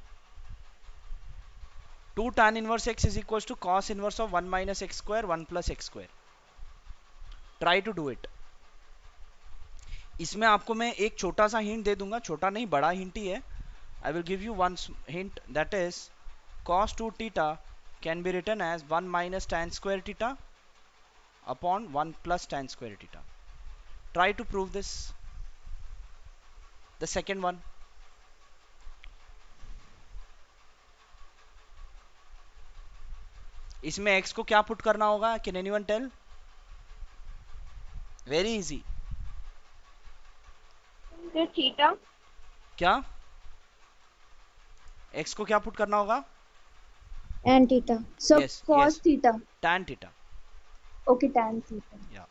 2 tan inverse x is equals to cos inverse of 1 minus x square 1 plus x square. Try to do it. इसमें आपको मैं एक छोटा सा hint दे दूंगा, छोटा नहीं बड़ा हिंट ही है. I will give you one hint, that is cos 2 theta can be written as 1 minus tan square theta upon 1 plus tan square theta. Try to prove this. The second one. इसमें x को क्या put करना होगा? Can anyone tell? Very easy. The theta. क्या? x को क्या put करना होगा? And theta. So Yes, cos yes. theta. Tan theta. Okay, tan theta. या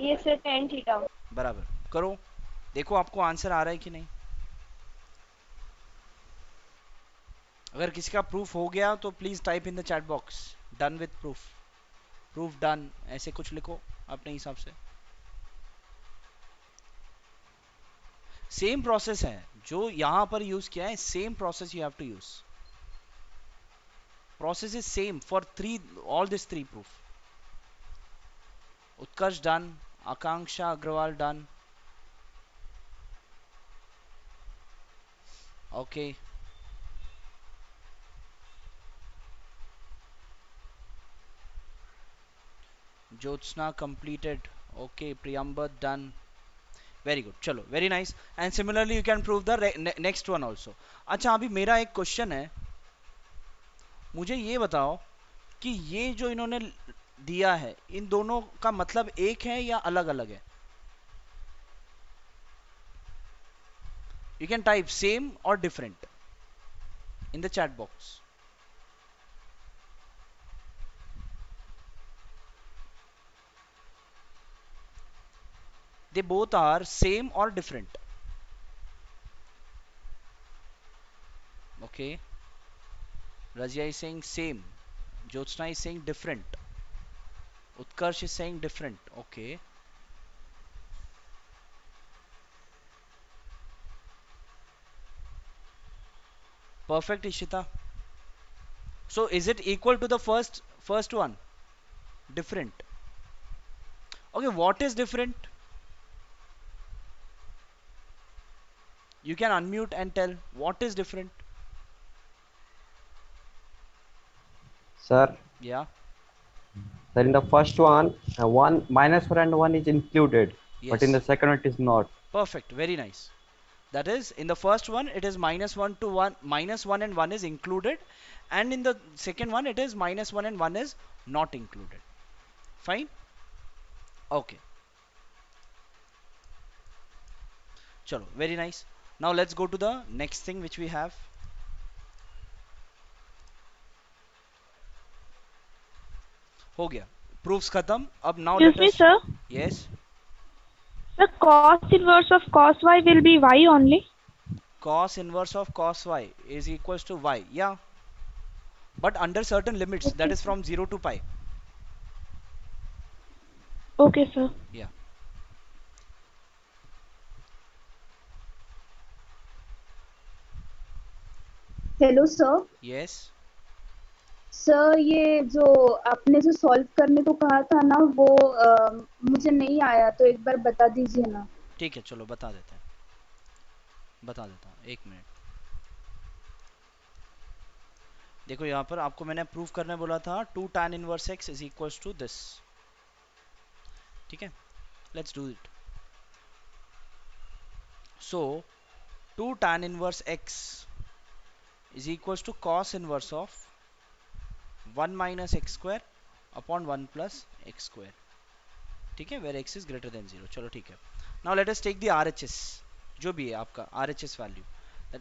Yes sir, tan theta. बराबर करो, देखो आपको आंसर आ रहा है कि नहीं. अगर किसी का प्रूफ हो गया तो please type in the chat box done with proof, proof done, ऐसे कुछ लिखो अपने हिसाब से. सेम प्रोसेस है जो यहां पर यूज किया है, same process you have to use. Process is same for three, all this three proof. Utkarsh done, Akanksha Agarwal done. Okay, Jyotsna completed. Okay, Priyambar done. Very good. चलो, very nice. And similarly you can prove the next one also. अच्छा, अभी मेरा एक question है, मुझे ये बताओ कि ये जो इन्होंने दिया है इन दोनों का मतलब एक है या अलग अलग है? You can type same or different in the chat box. They both are same or different. Okay, Razia is saying same, Jyotsna is saying different, Utkarsh is saying different. Okay, perfect Ishita. So is it equal to the first one? Different. Okay, what is different? You can unmute and tell what is different. Sir, Yeah. sir, in the first one, one minus 1 and 1 is included, but in the Yes. second one it is not. Perfect. Very nice. That is, in the first one it is minus 1 to 1, minus 1 and 1 is included, and in the second one it is minus 1 and 1 is not included. Fine. Okay. Chalo, very nice. Now let's go to the next thing which we have. हो गया, proofs खत्म. अब now let Excuse me us. sir. Yes. The cos inverse of cos y will be y only. Cos inverse of cos y is equals to y. Yeah. But under certain limits, that is from 0 to pi. Okay sir. Yeah. Hello sir. Yes. Sir ये जो आपने जो solve करने को कहा था ना वो मुझे नहीं आया, तो एक बार बता दीजिए ना। ठीक है, चलो बता देते हैं, बता देता हूँ, एक मिनट। देखो यहाँ पर आपको मैंने प्रूफ करने बोला था 2 tan inverse x is equals to this. ठीक है, let's do it. So 2 tan inverse x is equals to cos inverse of 1 minus x square upon 1 plus x square. ठीक है, where x is greater than 0। चलो ठीक है, now let us take the RHS, जो भी है आपका RHS value.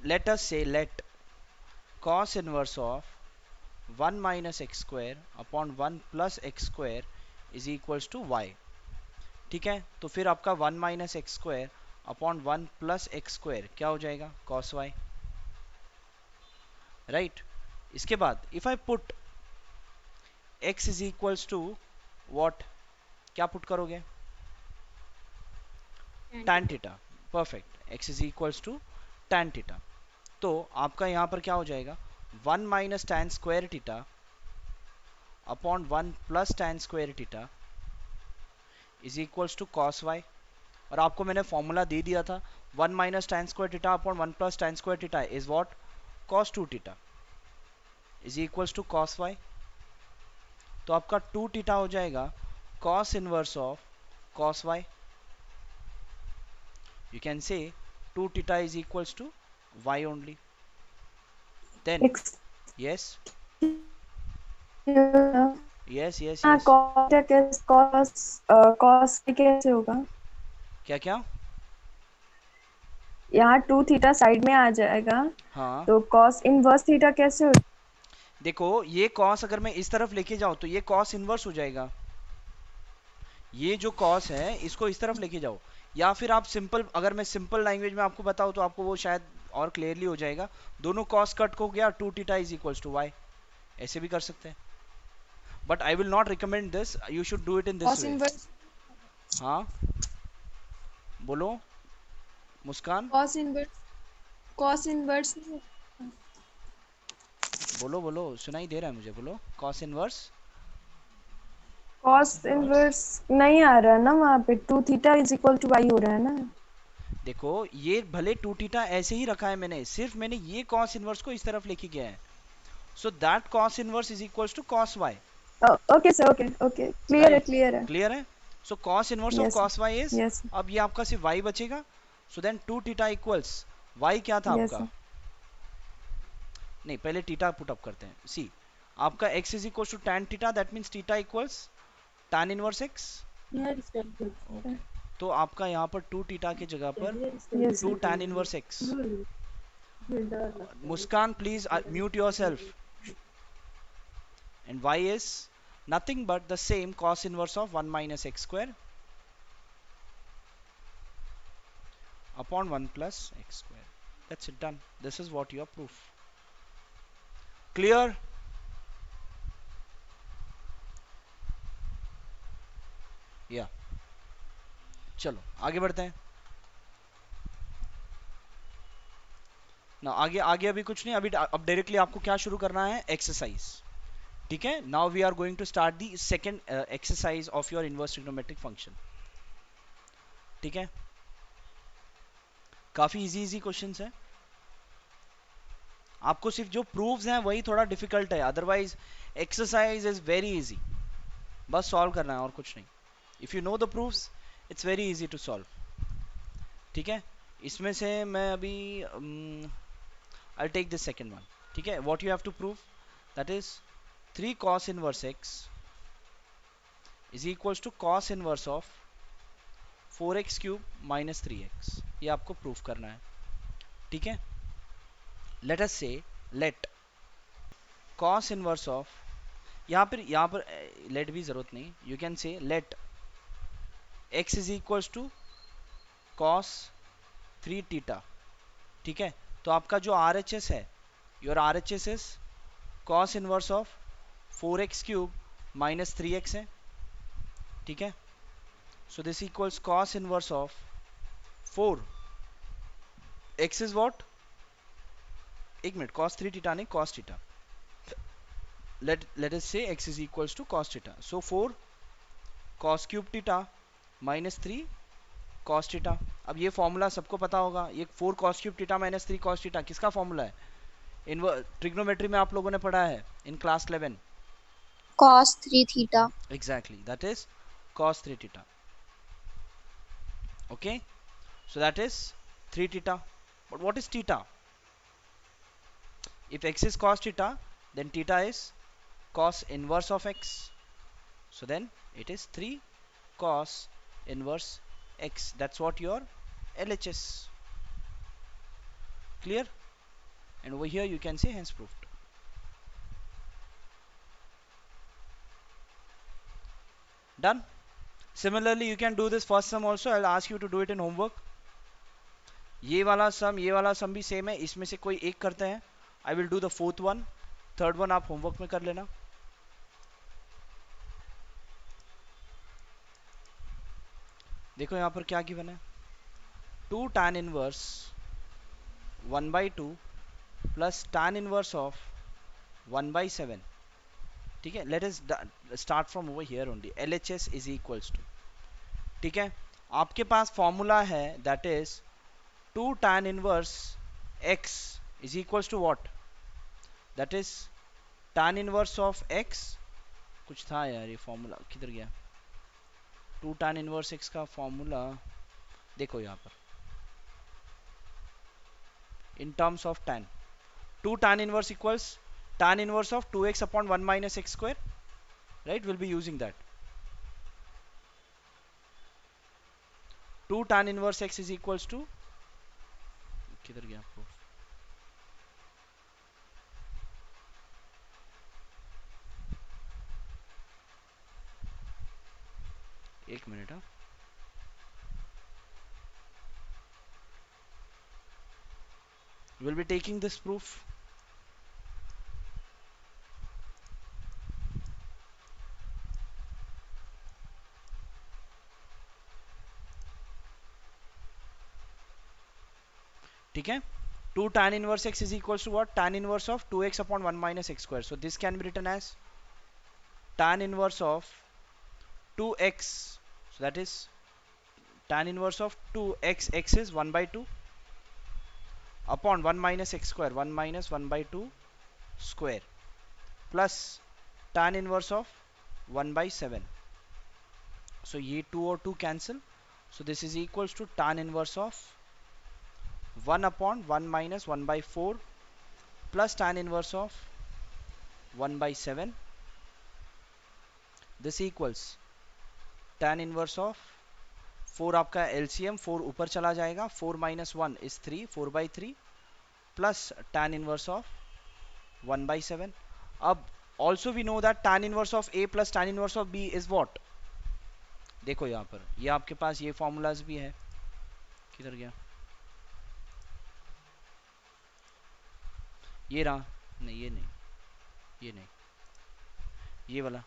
Let us say let cos inverse of 1 minus x square upon 1 plus x square is equals to y। ठीक है, तो फिर आपका 1 minus x square upon 1 plus x square क्या हो जाएगा, cos y, राइट। इसके बाद if I put x is equals to what, क्या पुट करोगे, tan theta. Perfect, x is equals to tan theta. तो आपका यहां पर क्या हो जाएगा, 1 minus tan square theta upon 1 plus tan square theta is equals to cos y। और आपको मैंने फॉर्मूला दे दिया था, 1 minus tan square theta upon 1 plus tan square theta is what, cos 2 theta is equals to cos y। तो आपका 2 theta हो जाएगा cos inverse of cos y। You can say 2 theta is equals to y only. Then, Ex- yes, yes, yes, हाँ, yes. cos कैसे होगा? क्या क्या? यहाँ 2 थीटा साइड में आ जाएगा, हाँ, तो cos इनवर्स थीटा कैसे होगा? देखो ये cos अगर मैं इस तरफ लेके जाऊं तो ये cos इनवर्स हो जाएगा। ये जो cos है इसको इस तरफ लेके जाओ, या फिर आप सिंपल, अगर मैं सिंपल लैंग्वेज में आपको बताऊं तो आपको वो शायद और क्लियरली हो जाएगा। दोनों cos कट हो गया, 2 theta is equals to y। ऐसे भी कर सकते हैं, but I will not recommend this, you should do it in this cos way. Inverse हाँ, बोलो Muskan, cos inverse cos inverse बोलो बोलो, सुनाई दे रहा है मुझे, बोलो cos इनवर्स। cos इनवर्स नहीं आ रहा है ना, वहाँ पे 2 theta is equal to y हो रहा है ना। देखो ये भले 2 थीटा ऐसे ही रखा है मैंने, सिर्फ मैंने ये cos इनवर्स को इस तरफ लेके गया है। So that cos inverse is equals to cos y। Okay sir, okay okay, clear है, राइट, क्लियर है। क्लियर है। So cos inverse of yes, cos y is, yes, अब ये आपका सिर्फ y बचेगा। So then 2 theta equals y, क्या था यस आपका, नहीं पहले थीटा पुट अप करते हैं। सी, आपका x is equals to tan theta, that means theta equals tan inverse x। Okay, तो आपका यहाँ पर 2 थीटा की जगह पर yes 2 tan inverse x। Muskan please mute yourself. And y is nothing but the same cos inverse of 1 minus x square upon 1 plus x square. That's it, done. This is what your proof. Clear? Yeah. चलो आगे बढ़ते हैं ना। आगे आगे अभी कुछ नहीं, अभी अब डायरेक्टली आपको क्या शुरू करना है, एक्सरसाइज। ठीक है, now we are going to start the second exercise of your inverse trigonometric function. ठीक है, काफी इजी इजी क्वेश्चंस है। आपको सिर्फ जो प्रूफ्स हैं वही थोड़ा डिफिकल्ट है, otherwise exercise is very easy. बस सॉल्व करना है और कुछ नहीं। If you know the proofs it's very easy to solve. ठीक है, इसमें से मैं अभी I take this second one. ठीक है, what you have to prove, that is 3 cos inverse x is equals to cos inverse of 4x cube minus 3x। ये आपको प्रूफ करना है। ठीक है, let us say let cos inverse of, यहाँ पर लेट भी जरूरत नहीं, you can say let x is equals to cos 3 theta. ठीक है, तो आपका जो RHS है, your RHS is cos inverse of 4x cube minus 3x है। ठीक है, so this equals cos inverse of 4 x is what, एक मिनट, cos 3 थीटा नहीं, cos theta. Let us say x is equals to cos theta. So 4 cos cube theta minus 3 cos theta. अब ये formula सबको पता होगा, ये 4 cos cube theta minus 3 cos theta किसका formula है? इन ट्रिग्नोमेट्री में आप लोगों ने पढ़ा है in class 11. cos 3 theta. Exactly, that is cos 3 theta. Okay, so that is 3 theta. But what is theta? If x is cos theta, then theta is cos inverse of x. So then it is 3 cos inverse x. That's what your LHS. Clear? And over here you can say hence proved. Done? Similarly you can do this first sum also. I'll ask you to do it in homework. ये वाला सम भी same है, इसमें से कोई एक करते हैं. I will do the fourth one. Third one आप होमवर्क में कर लेना. देखो यहाँ पर क्या गिवन है, 2 tan inverse 1/2 plus tan inverse of 1/7. ठीक है, let us start from over here only. LHS is equals to, ठीक है, आपके पास फॉर्मूला है that is 2 tan inverse x is equals to what, that is tan inverse of x. कुछ था यार, ये फॉर्मूला किधर गया? 2 tan inverse x का फॉर्मूला देखो यहाँ पर, in terms of tan. 2 tan inverse equals tan inverse of 2x upon 1 minus x square, right? We'll be using that. 2 tan inverse x is equals to, किधर गया आपको? एक मिनट. हाँ, we'll be taking this proof. ठीक है, 2 tan inverse x is equals to what? Tan inverse of 2x upon 1 minus x square. So this can be written as tan inverse of 2x. So that is tan inverse of 2x, x is 1/2 upon 1 minus x square, 1 minus 1/2 square, plus tan inverse of 1/7. So ये 2 और 2 cancel. So this is equals to tan inverse of 1 upon 1 minus 1/4 plus tan inverse of 1/7. This equals tan inverse of 4, आपका LCM 4 ऊपर चला जाएगा, 4 minus 1 is 3, 4/3 plus tan inverse of 1/7. अब also we know that tan inverse of A plus tan inverse of B is what? देखो यहाँ पर, ये आपके पास ये फॉर्मूलाज भी है, किधर गया? ये रहा, नहीं ये नहीं, ये नहीं, ये वाला.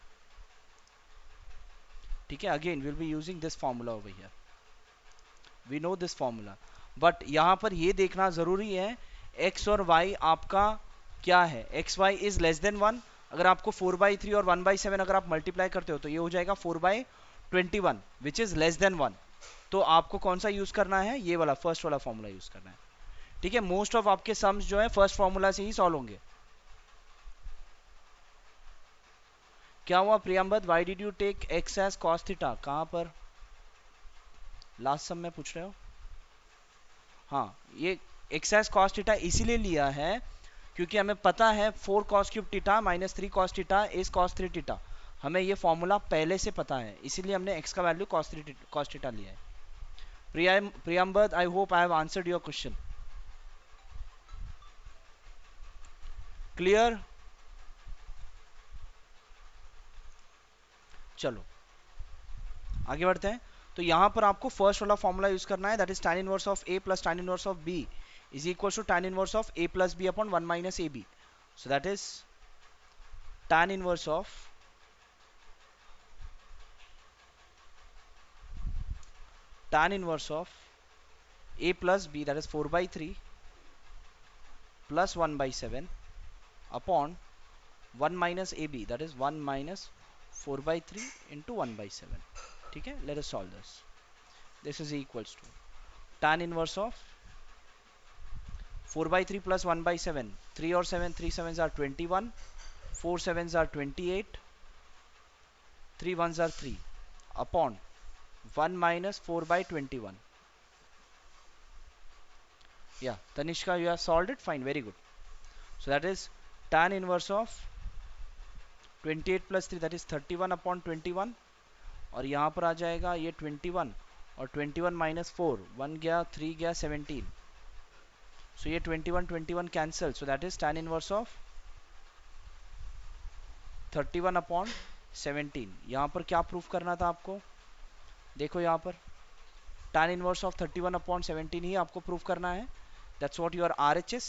ठीक है, again will be using this formula over here. We know this formula, but यहाँ पर ये देखना जरूरी है x और y आपका क्या है. X y is less than 1. अगर आपको 4/3 और 1/7 अगर आप मल्टीप्लाई करते हो तो ये हो जाएगा 4/21 विच इज लेस देन 1. तो आपको कौन सा यूज करना है? ये वाला फर्स्ट वाला फॉर्मूला यूज करना है. ठीक है, मोस्ट ऑफ आपके सम्स जो है फर्स्ट फॉर्मूला से ही सॉल्व होंगे. क्या हुआ Priyambad? Why did you take x as cos theta? कहां पर? लास्ट सम में पूछ रहे हो? हाँ, ये x एज cos थीटा इसीलिए लिया है क्योंकि हमें पता है 4 cos cube theta minus 3 cos theta is cos 3 theta. हमें ये फॉर्मूला पहले से पता है, इसीलिए हमने x का वैल्यू cos थीटा लिया है. Priyambad, I hope I have answered your question. Clear? चलो आगे बढ़ते हैं. तो यहां पर आपको फर्स्ट वाला फॉर्मूला यूज करना है, that is tan inverse of a plus tan inverse of b is equal to tan inverse of a plus b upon 1 minus ab. So that is tan inverse of a plus b, that is 4/3 plus 1 by 7 upon 1 minus AB, that is 1 minus 4 by 3 into 1 by 7. ठीक है, let us solve this. This is equals to tan inverse of 4 by 3 plus 1 by 7. 3 और 7, 3 sevens are 21, 4 sevens are 28, 3 ones are 3 upon 1 minus 4 by 21. Yeah, Tanishka, you have solved it. Fine, very good. So that is tan inverse of 28 plus 3, that is 31 upon 21. और यहाँ पर आ जाएगा ये 21 और 21 minus 4, 1 गया, 3 गया, 17. So ये 21 cancel. So that is tan inverse of 31 upon 17. यहाँ पर क्या प्रूफ करना था आपको? देखो यहाँ पर tan inverse of 31 upon 17 ही आपको प्रूफ करना है. That's what your RHS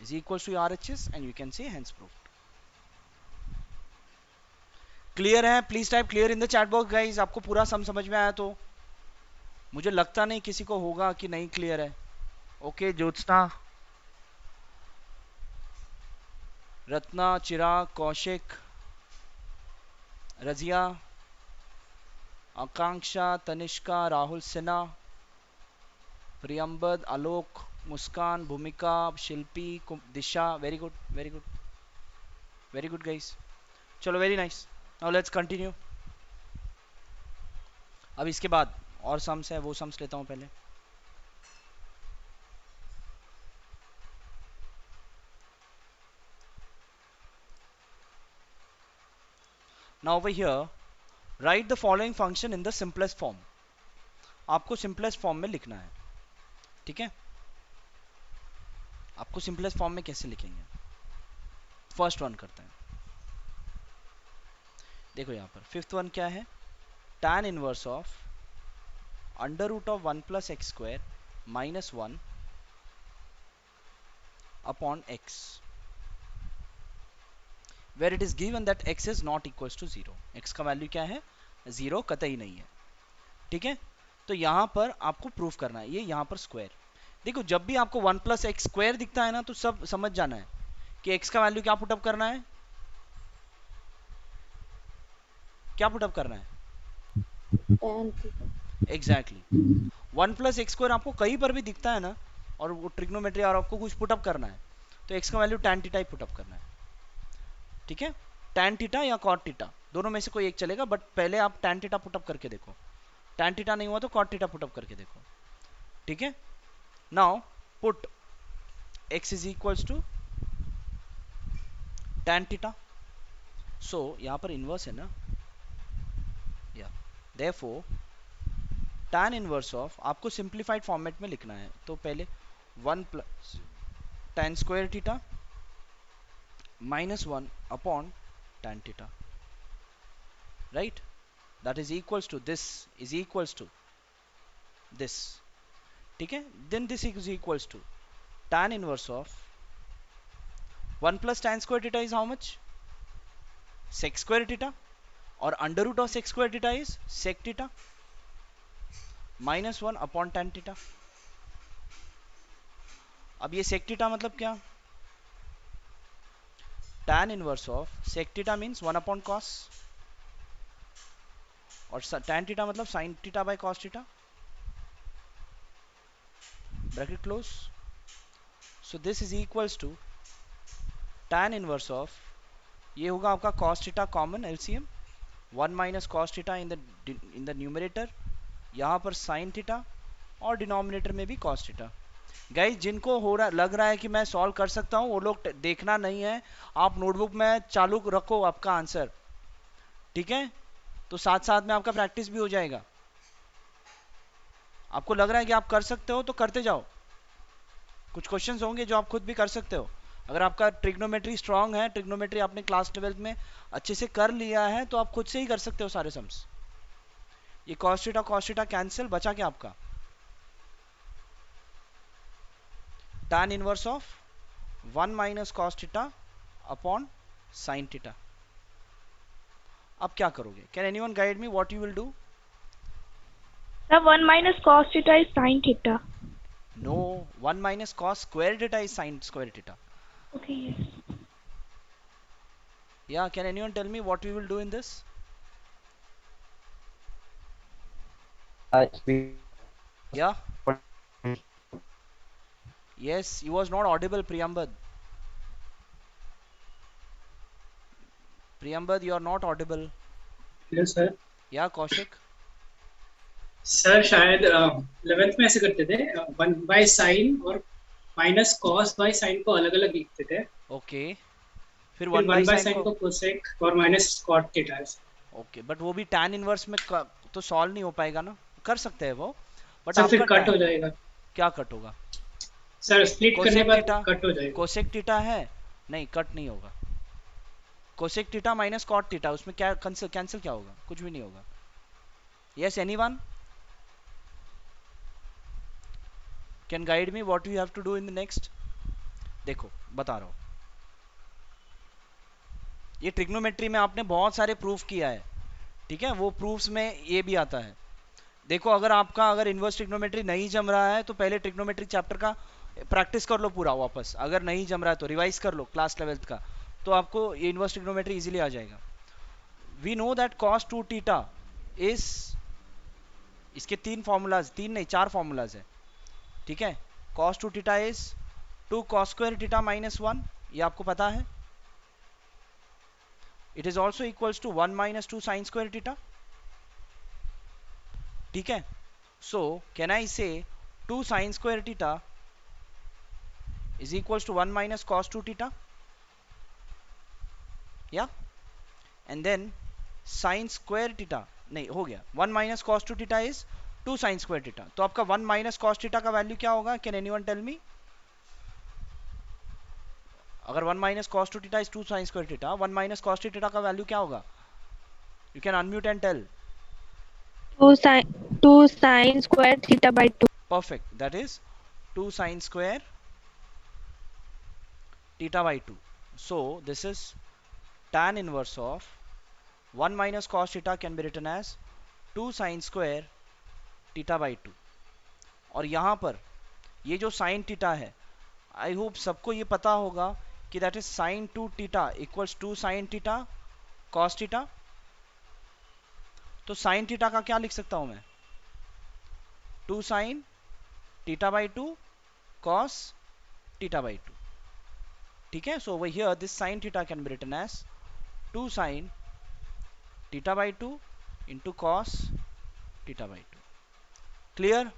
is equals to RHS, and you can say hence proved. Clear है? Please type clear in the chat box guys. आपको पूरा समझ में आया तो? मुझे लगता नहीं किसी को होगा कि नहीं क्लियर है. Okay, Jyotsna, Ratna, Chirag, Kaushik, Razia, Akanksha, Tanishka, Rahul Sinha, Priyambada, Alok, Muskan, Bhumika, Shilpi, Disha. Very good, very good, very good guys. चलो, very nice. Now let's continue. अब इसके बाद और सम्स है, वो सम्स लेता हूं पहले. Now over here, write the following function in the simplest form. आपको simplest form में लिखना है. ठीक है? आपको simplest form में कैसे लिखेंगे? फर्स्ट वन करते हैं. देखो यहाँ पर फिफ्थ वन क्या है? tan inverse of under root of 1 plus x square minus 1 upon x, where it is given that x is not equals to 0. x का वैल्यू क्या है? 0 कतई नहीं है. ठीक है? तो यहां पर आपको प्रूफ करना है. ये यहां पर स्क्वायर. देखो, जब भी आपको 1 प्लस एक्स स्क्वायर दिखता है ना, तो सब समझ जाना है कि x का वैल्यू क्या पुटअप करना है. क्या पुटअप करना है? एग्जैक्टली. 1 प्लस एक्स स्क्वायर आपको कहीं पर भी दिखता है ना, और वो ट्रिग्नोमेट्री और आपको कुछ पुटअप करना है, तो x का वैल्यू tan थीटा ही पुटअप करना है. ठीक है? tan थीटा या cot थीटा, दोनों में से कोई एक चलेगा, बट पहले आप tan थीटा पुटअप करके देखो. tan थीटा नहीं हुआ तो cot थीटा पुटअप करके देखो. ठीक है? Now put x is equals to tan theta. So यहां पर इनवर्स है ना, या देयरफॉर tan इनवर्स ऑफ आपको सिंप्लीफाइड फॉर्मेट में लिखना है. तो पहले 1 plus tan square theta minus 1 upon tan theta, right? That is equals to this is equals to this. ठीक है? Then this is equals to tan inverse of 1 plus tan square theta is how much? Sec square theta. और under root of sec square theta is sec theta minus 1 upon tan theta. अब ये sec theta मतलब क्या? tan inverse of sec theta means 1 upon cos, और tan theta मतलब sin theta by cos theta, bracket close. So this is equals to tan inverse of, ये होगा आपका cos theta common LCM, 1 minus cos theta in the numerator, यहाँ पर sin theta, और denominator में भी cos theta. गाइस, जिनको हो रहा लग रहा है कि मैं सॉल्व कर सकता हूं, वो लोग देखना नहीं है. आप नोटबुक में चालू रखो आपका आंसर. ठीक है? तो साथ साथ में आपका प्रैक्टिस भी हो जाएगा. आपको लग रहा है कि आप कर सकते हो तो करते जाओ. कुछ क्वेश्चंस होंगे जो आप खुद भी कर सकते हो. अगर आपका ट्रिग्नोमेट्री स्ट्रांग है, ट्रिग्नोमेट्री आपने क्लास 12 में अच्छे से कर लिया है, तो आप खुद से ही कर सकते हो सारे सम्स. ये cos थीटा कैंसिल, बचा क्या आपका? tan inverse of 1 minus cos theta upon sin theta. अब क्या करोगे? Can anyone guide me what you will do? Sir, 1 minus cos theta is sin theta. No, 1 minus cos square theta is sin square theta. Okay, yes. Yeah, can anyone tell me what we will do in this? We Yeah. Yes, he was not audible, Priyambad. Priyambad, you are not audible. Hello sir. Yeah, Kaushik. Sir शायद 11th में ऐसे करते थे, 1/sin और -cos/sin को अलग अलग लिखते थे. Okay. फिर फिर 1 by sin 1/sin को. को cosec और -cot थीटा. ओके, बट वो भी tan इनवर्स में तो सॉल्व नहीं हो पाएगा ना. कर सकते हैं वो, बट सर फिर आपका कट हो जाएगा. क्या कट होगा? सर स्प्लिट करने कोसेक पर थीटा. कट हो जाएगा. कोसेक थीटा है, नहीं कट नहीं होगा. Cosec theta minus cot theta, उसमें क्या कैंसिल क्या होगा? कुछ भी नहीं होगा. Yes, anyone can guide me what you have to do in the next? देखो बता रहा हूं, ये ट्रिग्नोमेट्री में आपने बहुत सारे प्रूफ किया है, ठीक है? वो प्रूफ्स में ये भी आता है. देखो, अगर इन्वर्स ट्रिग्नोमेट्री नहीं जम रहा है तो पहले ट्रिग्नोमेट्री चैप्टर का प्रैक्टिस कर लो पूरा वापस. अगर नहीं जम रहा है तो रिवाइज कर लो क्लास 11th का, तो आपको ये इन्वर्स ट्रिग्नोमेट्री इजीली आ जाएगा. We know that cos 2 theta is, इसके तीन फॉर्मूलाज, तीन नहीं 4 फॉर्मूलाज है, ठीक है? cos 2 theta is 2 cos square theta minus 1, ये आपको पता है. It is also equals to 1 minus 2 sine square theta, ठीक है? सो कैन आई से 2 sin square theta is equals to 1 minus cos 2 theta? Yeah, and then sin square theta, नहीं हो गया, 1 minus cos 2 theta is 2 sin square theta. तो आपका 1 minus cos theta का value क्या होगा? Can anyone tell me? अगर 1 minus cos 2 theta is 2 sin square theta, 1 minus cos 2 theta का वैल्यू क्या होगा? You can unmute and tell. 2 sin square theta by 2. Perfect. That is 2 sin square theta by 2. So this is tan inverse of 1 minus cos theta can be written as 2 sin square theta by 2. और यहाँ पर ये जो sin theta है, I hope सबको ये पता होगा कि that is sin 2 theta equals 2 sin theta cos theta. तो sin theta का क्या लिख सकता हूँ मैं? 2 sin theta by 2 cos theta by 2, ठीक है? So over here this sin theta can be written as 2 sin theta by 2 into cos theta by 2. Clear?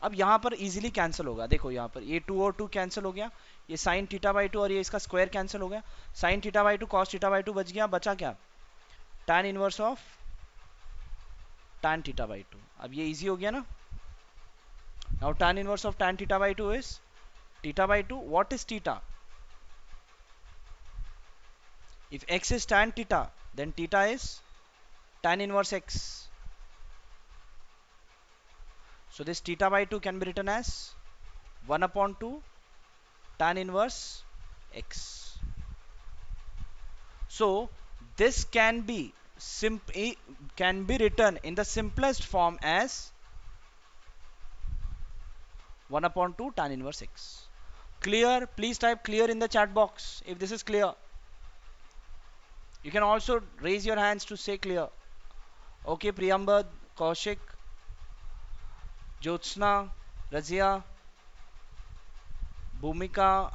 अब यहाँ पर इजीली कैंसिल होगा. देखो यहाँ पर ये 2 और 2 कैंसिल हो गया, ये sin थीटा बाई 2 और ये इसका स्क्वायर कैंसिल हो गया. sin theta by 2 cos theta by 2 बच गया. बचा क्या? tan inverse of tan theta by 2. अब ये इजी हो गया ना. Now tan inverse of tan theta by 2 is theta by 2. What is theta? If x is tan theta, then theta is tan inverse x. So this theta by 2 can be written as 1 upon 2 tan inverse x. So this can be written in the simplest form as 1 upon 2 tan inverse x. Clear? Please type clear in the chat box if this is clear. You can also raise your hands to say clear. Okay, Priyambad, Kaushik, Jyotsna, Razia, Bhumika,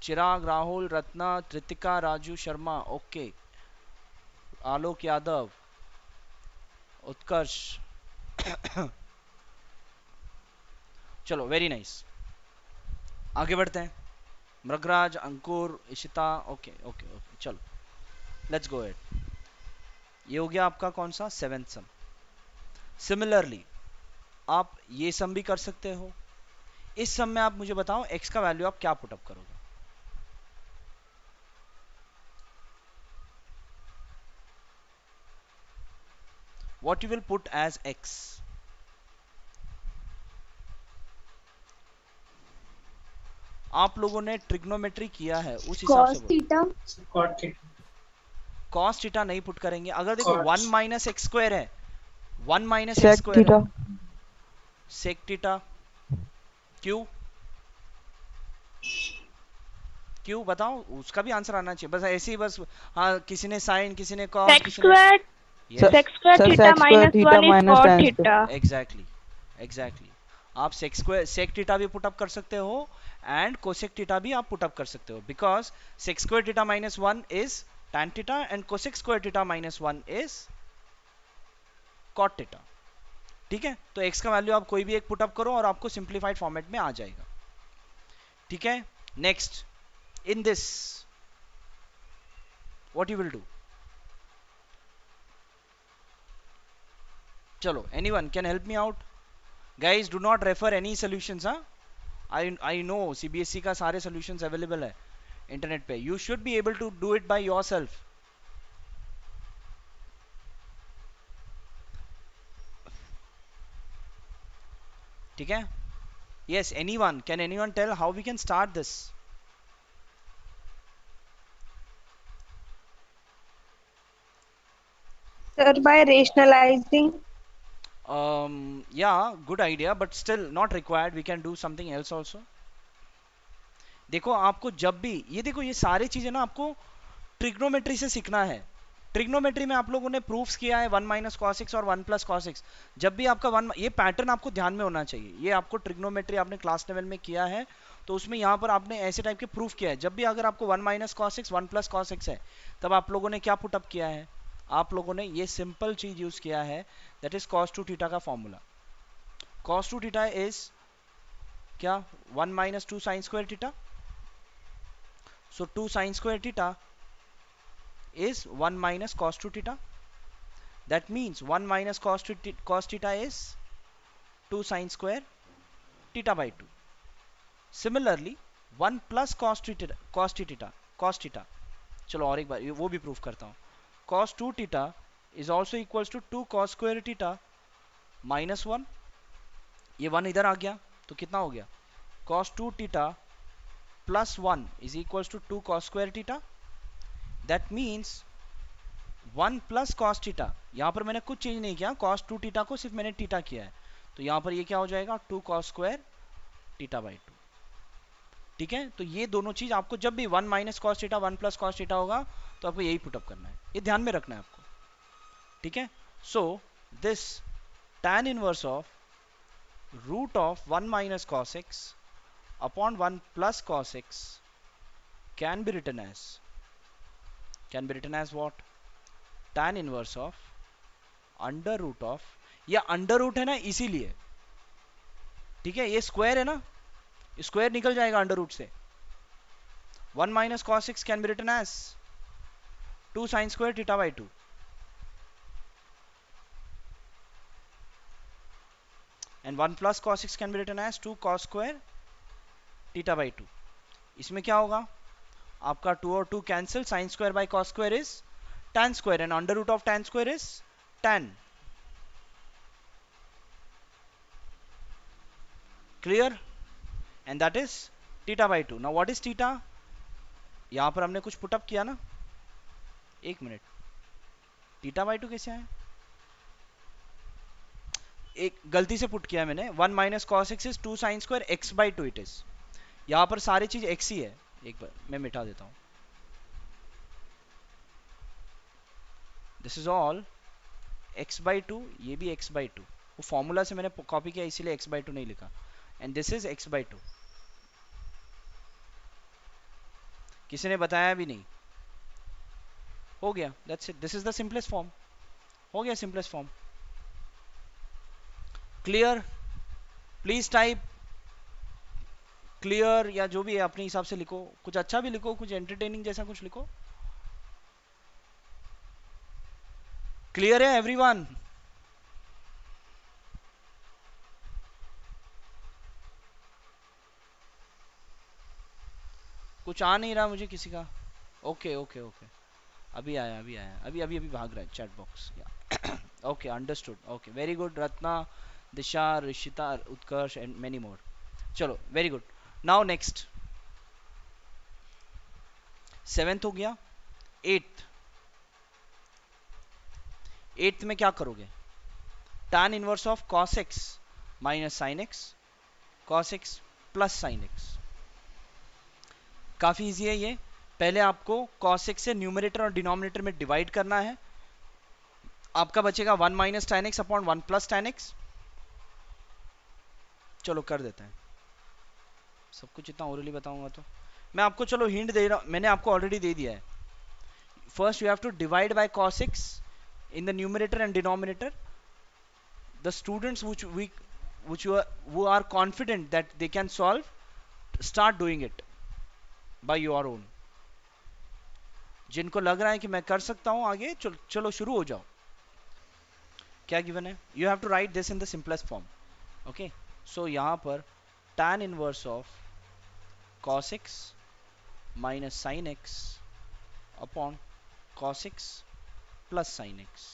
Chirag, Rahul, Ratna, Tritika, Raju, Sharma. Okay. Alok Yadav, Utkarsh. चलो, very nice. आगे बढ़ते हैं. मृगराज, अंकुर, Ishita. Okay okay okay, चलो let's go at. ये हो गया आपका कौन सा? 7th सम. सिमिलरली आप ये सम भी कर सकते हो. इस सम में आप मुझे बताओ x का वैल्यू आप क्या पुटअप करोगे? What you will put as x? आप लोगों ने ट्रिग्नोमेट्री किया है उस हिसाब से cos theta. cot theta. cos theta नहीं पुट करेंगे. अगर देखो Cos. 1 माइनस एक्स स्क्वायर है, 1 minus Sec x square theta. Sec theta. क्यों क्यों बताओ, उसका भी आंसर आना चाहिए, बस ऐसे ही बस। हाँ, किसी ने साइन, किसी ने कॉस, सेक किसी ने square sir yes, theta sec square माइनस theta 1 इज minus cot tan square. Theta. Exactly exactly. आप सेक थीटा भी पुटअप कर सकते हो एंड कोसेक थीटा भी आप पुटअप कर सकते हो, because sec square theta minus 1 is tan theta and cosec square theta minus 1 is cot theta. ठीक है, तो x का वैल्यू आप कोई भी एक पुटअप करो और आपको सिंप्लीफाइड फॉर्मेट में आ जाएगा। ठीक है, next, in this what you will do? चलो, anyone can help me out? Guys do not refer any solutions. हाँ, आई नो सीबीएसई का सारे सॉल्यूशंस अवेलेबल है इंटरनेट पे, you should be able to do it by yourself. ठीक है, yes, anyone, can anyone tell how we can start this? Sir by rationalising. Yeah, good idea, but still not required, we can do something else also. देखो, आपको जब भी ये देखो, ये सारी चीजें ना आपको ट्रिग्नोमेट्री से सीखना है। ट्रिग्नोमेट्री में आप लोगों ने प्रूफ्स किया है 1 माइनस कॉस एक्स और 1 प्लस कॉस एक्स। जब भी आपका वन, ये पैटर्न आपको ध्यान में होना चाहिए। ये आपको ट्रिग्नोमेट्री आपने क्लास लेवल में किया है, तो उसमें यहाँ पर आपने ऐसे टाइप के प्रूफ किया है। जब भी अगर आपको 1 minus cos x 1 plus cos x है, तब आप लोगों ने क्या पुटअप किया है? आप लोगों ने ये सिंपल चीज यूज किया है, that is cos two theta का formula. Cos two theta is क्या? 1 minus 2 sine square theta. So 2 sine square theta is 1 minus cos 2 theta. That means 1 minus cos theta is 2 sin square theta by 2. Similarly 1 plus cos theta, चलो और एक बार वो भी proof करता हूँ। cos 2 theta is also equals to 2 cos square theta minus 1। ये 1 इधर आ गया तो कितना हो गया? cos 2 theta plus 1 is equals to 2 cos square theta। That means 1 plus cos theta, यहां पर मैंने कुछ चेंज नहीं किया, कॉस 2 थीटा को सिर्फ मैंने थीटा किया है, तो यहां पर ये क्या हो जाएगा? 2 कॉस स्क्वायर थीटा बाई 2। ठीक है, तो ये दोनों चीज आपको जब भी 1 minus cos theta 1 plus cos theta होगा, तो आपको यही पुटअप करना है, ये ध्यान में रखना है आपको। ठीक है, so this tan inverse of root of 1 minus cos x upon 1 plus cos x can be written as what? tan inverse of under root of, या अंडर रूट है ना इसीलिए, ठीक है, ये स्क्वायर है ना, स्क्वायर निकल जाएगा अंडर रूट से। 1 minus cos x can be written as 2 sine square theta by 2, and 1 plus cos x can be written as 2 cos square theta by 2। इसमें क्या होगा आपका? 2 और 2 cancel, sine square by cos square is tan square and under root of tan square is tan. Clear? And that is theta by 2. Now what is theta? यहां पर हमने कुछ put up किया ना, एक मिनट, थीटा बाई 2 कैसे आया? एक गलती से पुट किया मैंने, 1 minus cos x is 2 sine square x by 2 it is. यहां पर सारी चीज एक्स ही है, एक बार मैं मिटा देता हूं। This is all x by 2, ये भी x by 2, वो फॉर्मूला से मैंने कॉपी किया इसीलिए x by 2 नहीं लिखा, and this is x by 2। किसी ने बताया भी नहीं, हो गया, that's it, this is the simplest form, हो गया simplest form. Clear? Please type clear, या जो भी है अपने हिसाब से लिखो, कुछ अच्छा भी लिखो, कुछ एंटरटेनिंग जैसा कुछ लिखो। क्लियर है एवरीवन? कुछ आ नहीं रहा मुझे किसी का। ओके ओके ओके, अभी आया अभी अभी भाग रहा है chat box. Okay, understood, okay, very good Ratna, Disha, Rishita, Utkarsh and many more. चलो very good. Now next, 7th हो गया, 8th में क्या करोगे? tan inverse of cos x minus sin x, cos x plus sine x. काफी easy है ये। पहले आपको cos x से न्यूमरेटर और डिनोमिनेटर में डिवाइड करना है। आपका बचेगा 1 minus tan x upon 1 plus tan x। चलो कर देते हैं, सब कुछ इतना ओरली बताऊंगा तो। मैं आपको चलो हिंट दे रहा हूं, मैंने आपको ऑलरेडी दे दिया है। First you have to divide by cos x in the numerator and denominator. The students who are confident that they can solve, start doing it by your own. जिनको लग रहा है कि मैं कर सकता हूं आगे, चलो शुरू हो जाओ। क्या गिवन है? You have to write this in the simplest form. Okay, so यहां पर tan inverse of cos x minus sin x upon cos x plus sin x.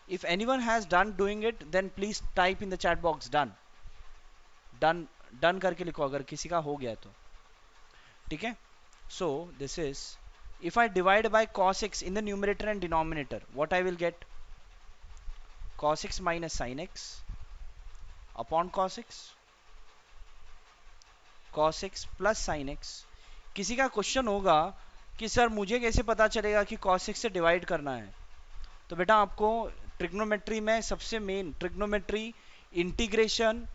If anyone has done doing it, then please type in the chat box done. Done करके लिखो अगर किसी का हो गया तो, ठीक है। So this is, if I divide by cos x in the numerator and denominator, what I will get? Cos x minus sin x upon cos x, cos x plus sin x। किसी का question होगा कि sir मुझे कैसे पता चलेगा कि cos x से डिवाइड करना है? तो बेटा आपको ट्रिग्नोमेट्री में सबसे मेन ट्रिग्नोमेट्री इंटीग्रेशन,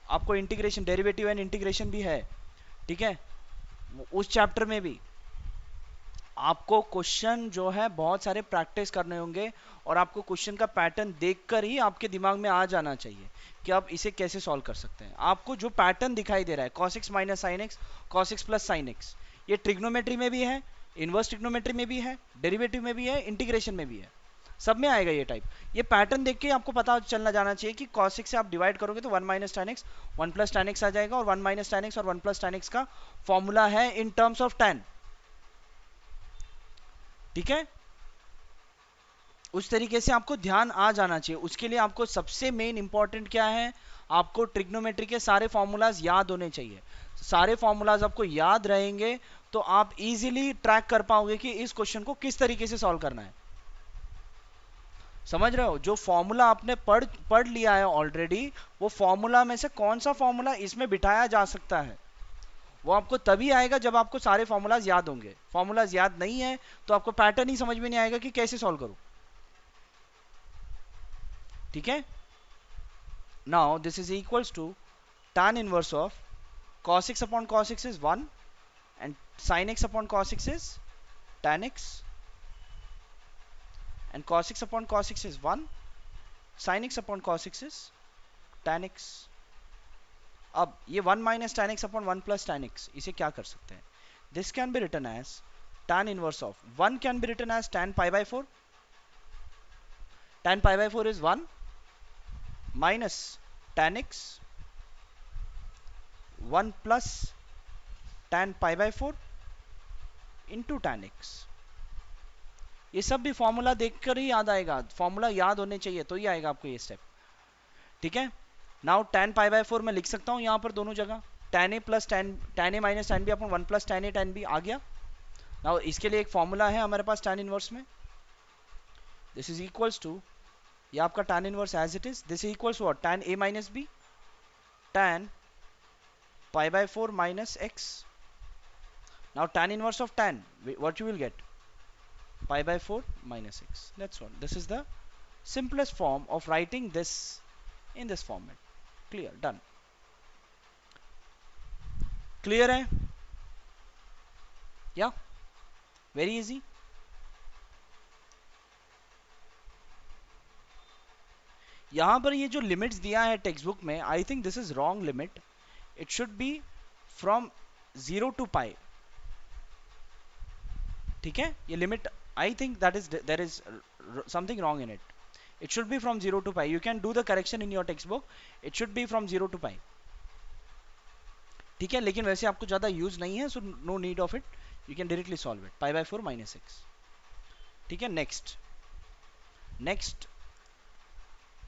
आपको इंटीग्रेशन डेरिवेटिव एंड इंटीग्रेशन भी है, ठीक है। उस चैप्टर में भी आपको क्वेश्चन जो है बहुत सारे प्रैक्टिस करने होंगे और आपको क्वेश्चन का पैटर्न देखकर ही आपके दिमाग में आ जाना चाहिए कि आप इसे कैसे सॉल्व कर सकते हैं। आपको जो पैटर्न दिखाई दे रहा है cos x minus sine x, cos x plus sine x, ये ट्रिग्नोमेट्री में भी है, इनवर्स ट्रिग्नोमेट्री में भी है, डेरिवेटिव में भी है, इंटीग्रेशन में भी है, सब में आएगा ये टाइप। ये पैटर्न देख के आपको पता चलना जाना चाहिए कि cos x से आप डिवाइड करोगे तो 1 minus tan x 1 plus tan x आ जाएगा, और 1 माइनस tan x और 1 प्लस tan x का फॉर्मूला है इन टर्म्स ऑफ tan, ठीक है। उस तरीके से आपको ध्यान आ जाना चाहिए। उसके लिए आपको सबसे मेन इंपॉर्टेंट क्या है, आपको ट्रिग्नोमेट्री के सारे फॉर्मूलाज याद होने चाहिए। सारे फॉर्मूलाज आपको याद रहेंगे तो आप इजीली ट्रैक कर पाओगे कि इस क्वेश्चन को किस तरीके से सॉल्व करना है। समझ रहे हो? जो फॉर्मूला आपने पढ़ लिया है ऑलरेडी, वो फॉर्मूला में से कौन सा फॉर्मूला इसमें बिठाया जा सकता है, वो आपको तभी आएगा जब आपको सारे फॉर्मूलाज याद होंगे। फॉर्मूलाज याद नहीं है तो आपको पैटर्न ही समझ में नहीं आएगा कि कैसे सॉल्व करूं, ठीक है। Now this is equals to tan inverse of cos x upon cos x is 1 and sin x upon cos x is tan x, and cos x upon cos x is 1, sin x upon cos x is tan x। अब ये 1 minus tan x upon 1 plus tan x, इसे क्या कर सकते हैं? This can be written as tan inverse of 1 can be written as tan pi by 4. Tan pi by 4 is 1 minus tan x 1 plus tan pi by 4 into tan x। ये सब भी formula देखकर ही याद आएगा, फॉर्मूला याद होने चाहिए तो ही आएगा आपको ये स्टेप, ठीक है। नाउ tan पाई बाय 4 मैं लिख सकता हूं यहां पर दोनों जगह, tan a plus tan a minus tan b upon 1 plus tan a tan b आ गया। नाउ इसके लिए एक फॉर्मूला है हमारे पास tan इनवर्स में, दिस इज इक्वल्स टू, ये आपका tan inverse as it is, this is equals what, tan a minus b tan pi by 4 minus x। Now tan inverse of tan, what you will get, pi by 4 minus x. That's all. This is the simplest form of writing this in this format. Clear? Done. Clear है? Yeah? Very easy. यहां पर ये जो limits दिया है text book में, I think this is wrong limit. It should be from 0 to pi, ठीक है। ये limit, I think that is there is something wrong in it. It should be from 0 to pi. You can do the correction in your textbook. It should be from 0 to pi. ठीक है, लेकिन वैसे आपको ज्यादा use नहीं है, so no need of it. You can directly solve it. Pi by 4 minus x. ठीक है, next.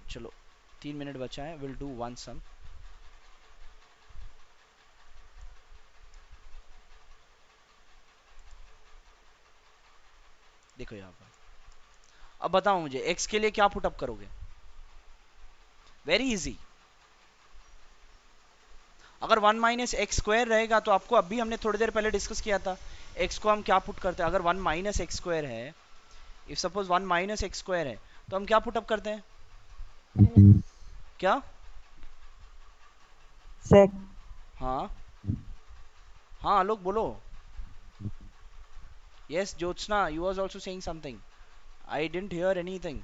चलो 3 मिनट बचा है. We'll do one sum. देखो यहाँ पर, अब बताओ मुझे x के लिए क्या पुटअप करोगे? Very easy. अगर 1 माइनस एक्स स्क्वायर रहेगा तो आपको अभी हमने थोड़ी देर पहले डिस्कस किया था, एक्स को हम क्या पुट करते हैं, अगर 1 माइनस एक्स स्क्वायर है, if suppose 1 minus x square है तो हम क्या पुटअप करते हैं, क्या? सेक। हाँ हाँ आलोक बोलो. Yes Jyotsna, you was also saying something, I didn't hear anything.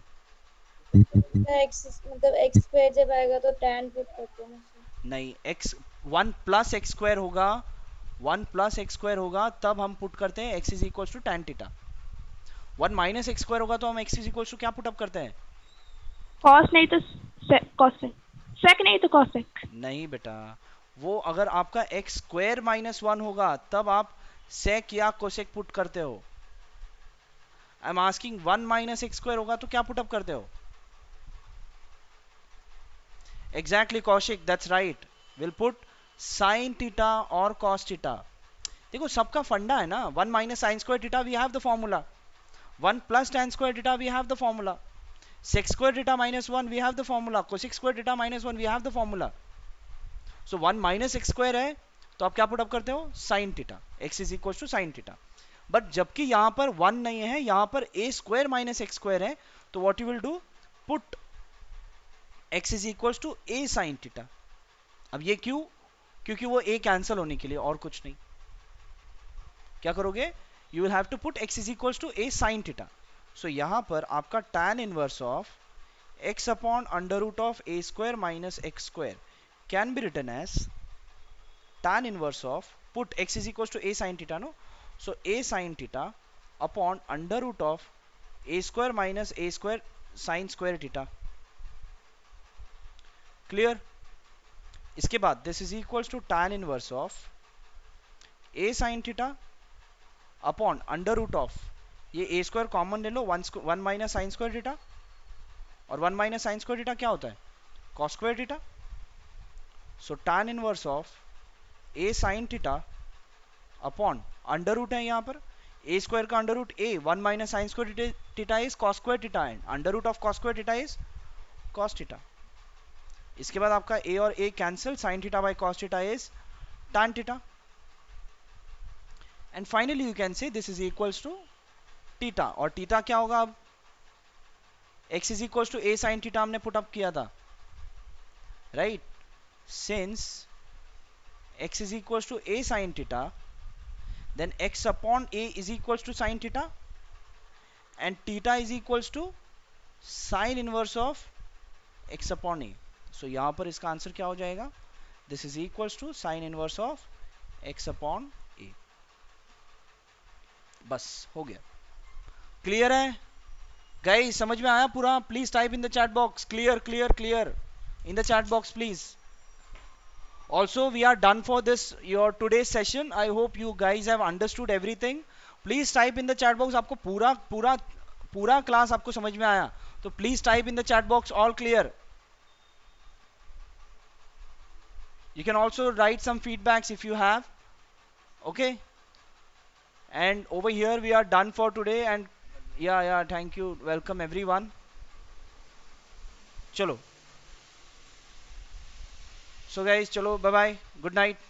X मतलब एक्स स्क्वायर जब आएगा तो tan पुट करते हैं ना सर. नहीं, एक्स 1 प्लस एक्स स्क्वायर होगा, 1 प्लस एक्स स्क्वायर होगा तब हम पुट करते हैं x is equal to tan theta. 1 minus x square होगा तो हम x इज इक्वल टू क्या पुटअप करते हैं, कॉस नहीं तो कॉस सेक नहीं तो कॉस सेक. नहीं बेटा, वो अगर आपका एक्स स्क्वायर माइनस 1 होगा तब आप सेक या कोसेक पुट करते हो. I am asking 1 minus x square होगा तो क्या पुटअप करते हो. Exactly Kaushik, that's right, will put sine theta और कॉस थीटा. देखो सबका फंडा है ना, 1 minus sine square theta we have the formula, 1 plus tan square theta we have the formula, sec square theta minus 1 we have the formula, cosec square theta minus 1 we have the formula. So 1 minus x square है तो आप क्या put up करते हो, sin theta, x is equals to sin theta. But जबकि यहाँ पर 1 नहीं है, यहाँ पर a square minus x square है, तो what you will do, put x is equals to a sin theta. अब ये क्यों, क्योंकि वो a कैंसिल होने के लिए, और कुछ नहीं. क्या करोगे, you will have to put x is equals to a sin theta. So यहाँ पर आपका tan inverse of x upon under root of a square minus x square can be written as tan inverse of, put x is equal to a sin theta, no, so a sin theta upon under root of a square minus a square sin square theta. Clear. इसके बाद this is equal to tan inverse of a sin theta upon under root of, ये a square common ले लो, 1 minus sine square theta, और 1 minus sine square theta क्या होता है, cos square theta. So tan inverse of a sin theta upon under root है यहाँ पर a square का under root a, 1 minus sine square theta is cos square theta and under root of cos square theta is cos theta. इसके बाद आपका a और a cancel, sine theta by cos theta is tan theta. And finally you can say this is equals to theta, और theta क्या होगा, अब x is equal to a sin theta हमने put up किया था, right. Since x is equal to a sin theta, then x upon a is equal to sin theta, and theta is equal to sine inverse of x upon a. So यहां पर इसका answer क्या हो जाएगा, this is equal to sine inverse of x upon a. बस हो गया. Clear है गाइस, समझ में आया पूरा. Please type in the chat box clear clear clear in the chat box please. Also we are done for this your today's session. I hope you guys have understood everything. Please type in the chat box आपको पूरा पूरा पूरा class आपको समझ में आया, तो please type in the chat box all clear. You can also write some feedbacks if you have. Okay, and over here we are done for today. And yeah thank you, welcome everyone. चलो, so guys, chalo, bye bye, good night.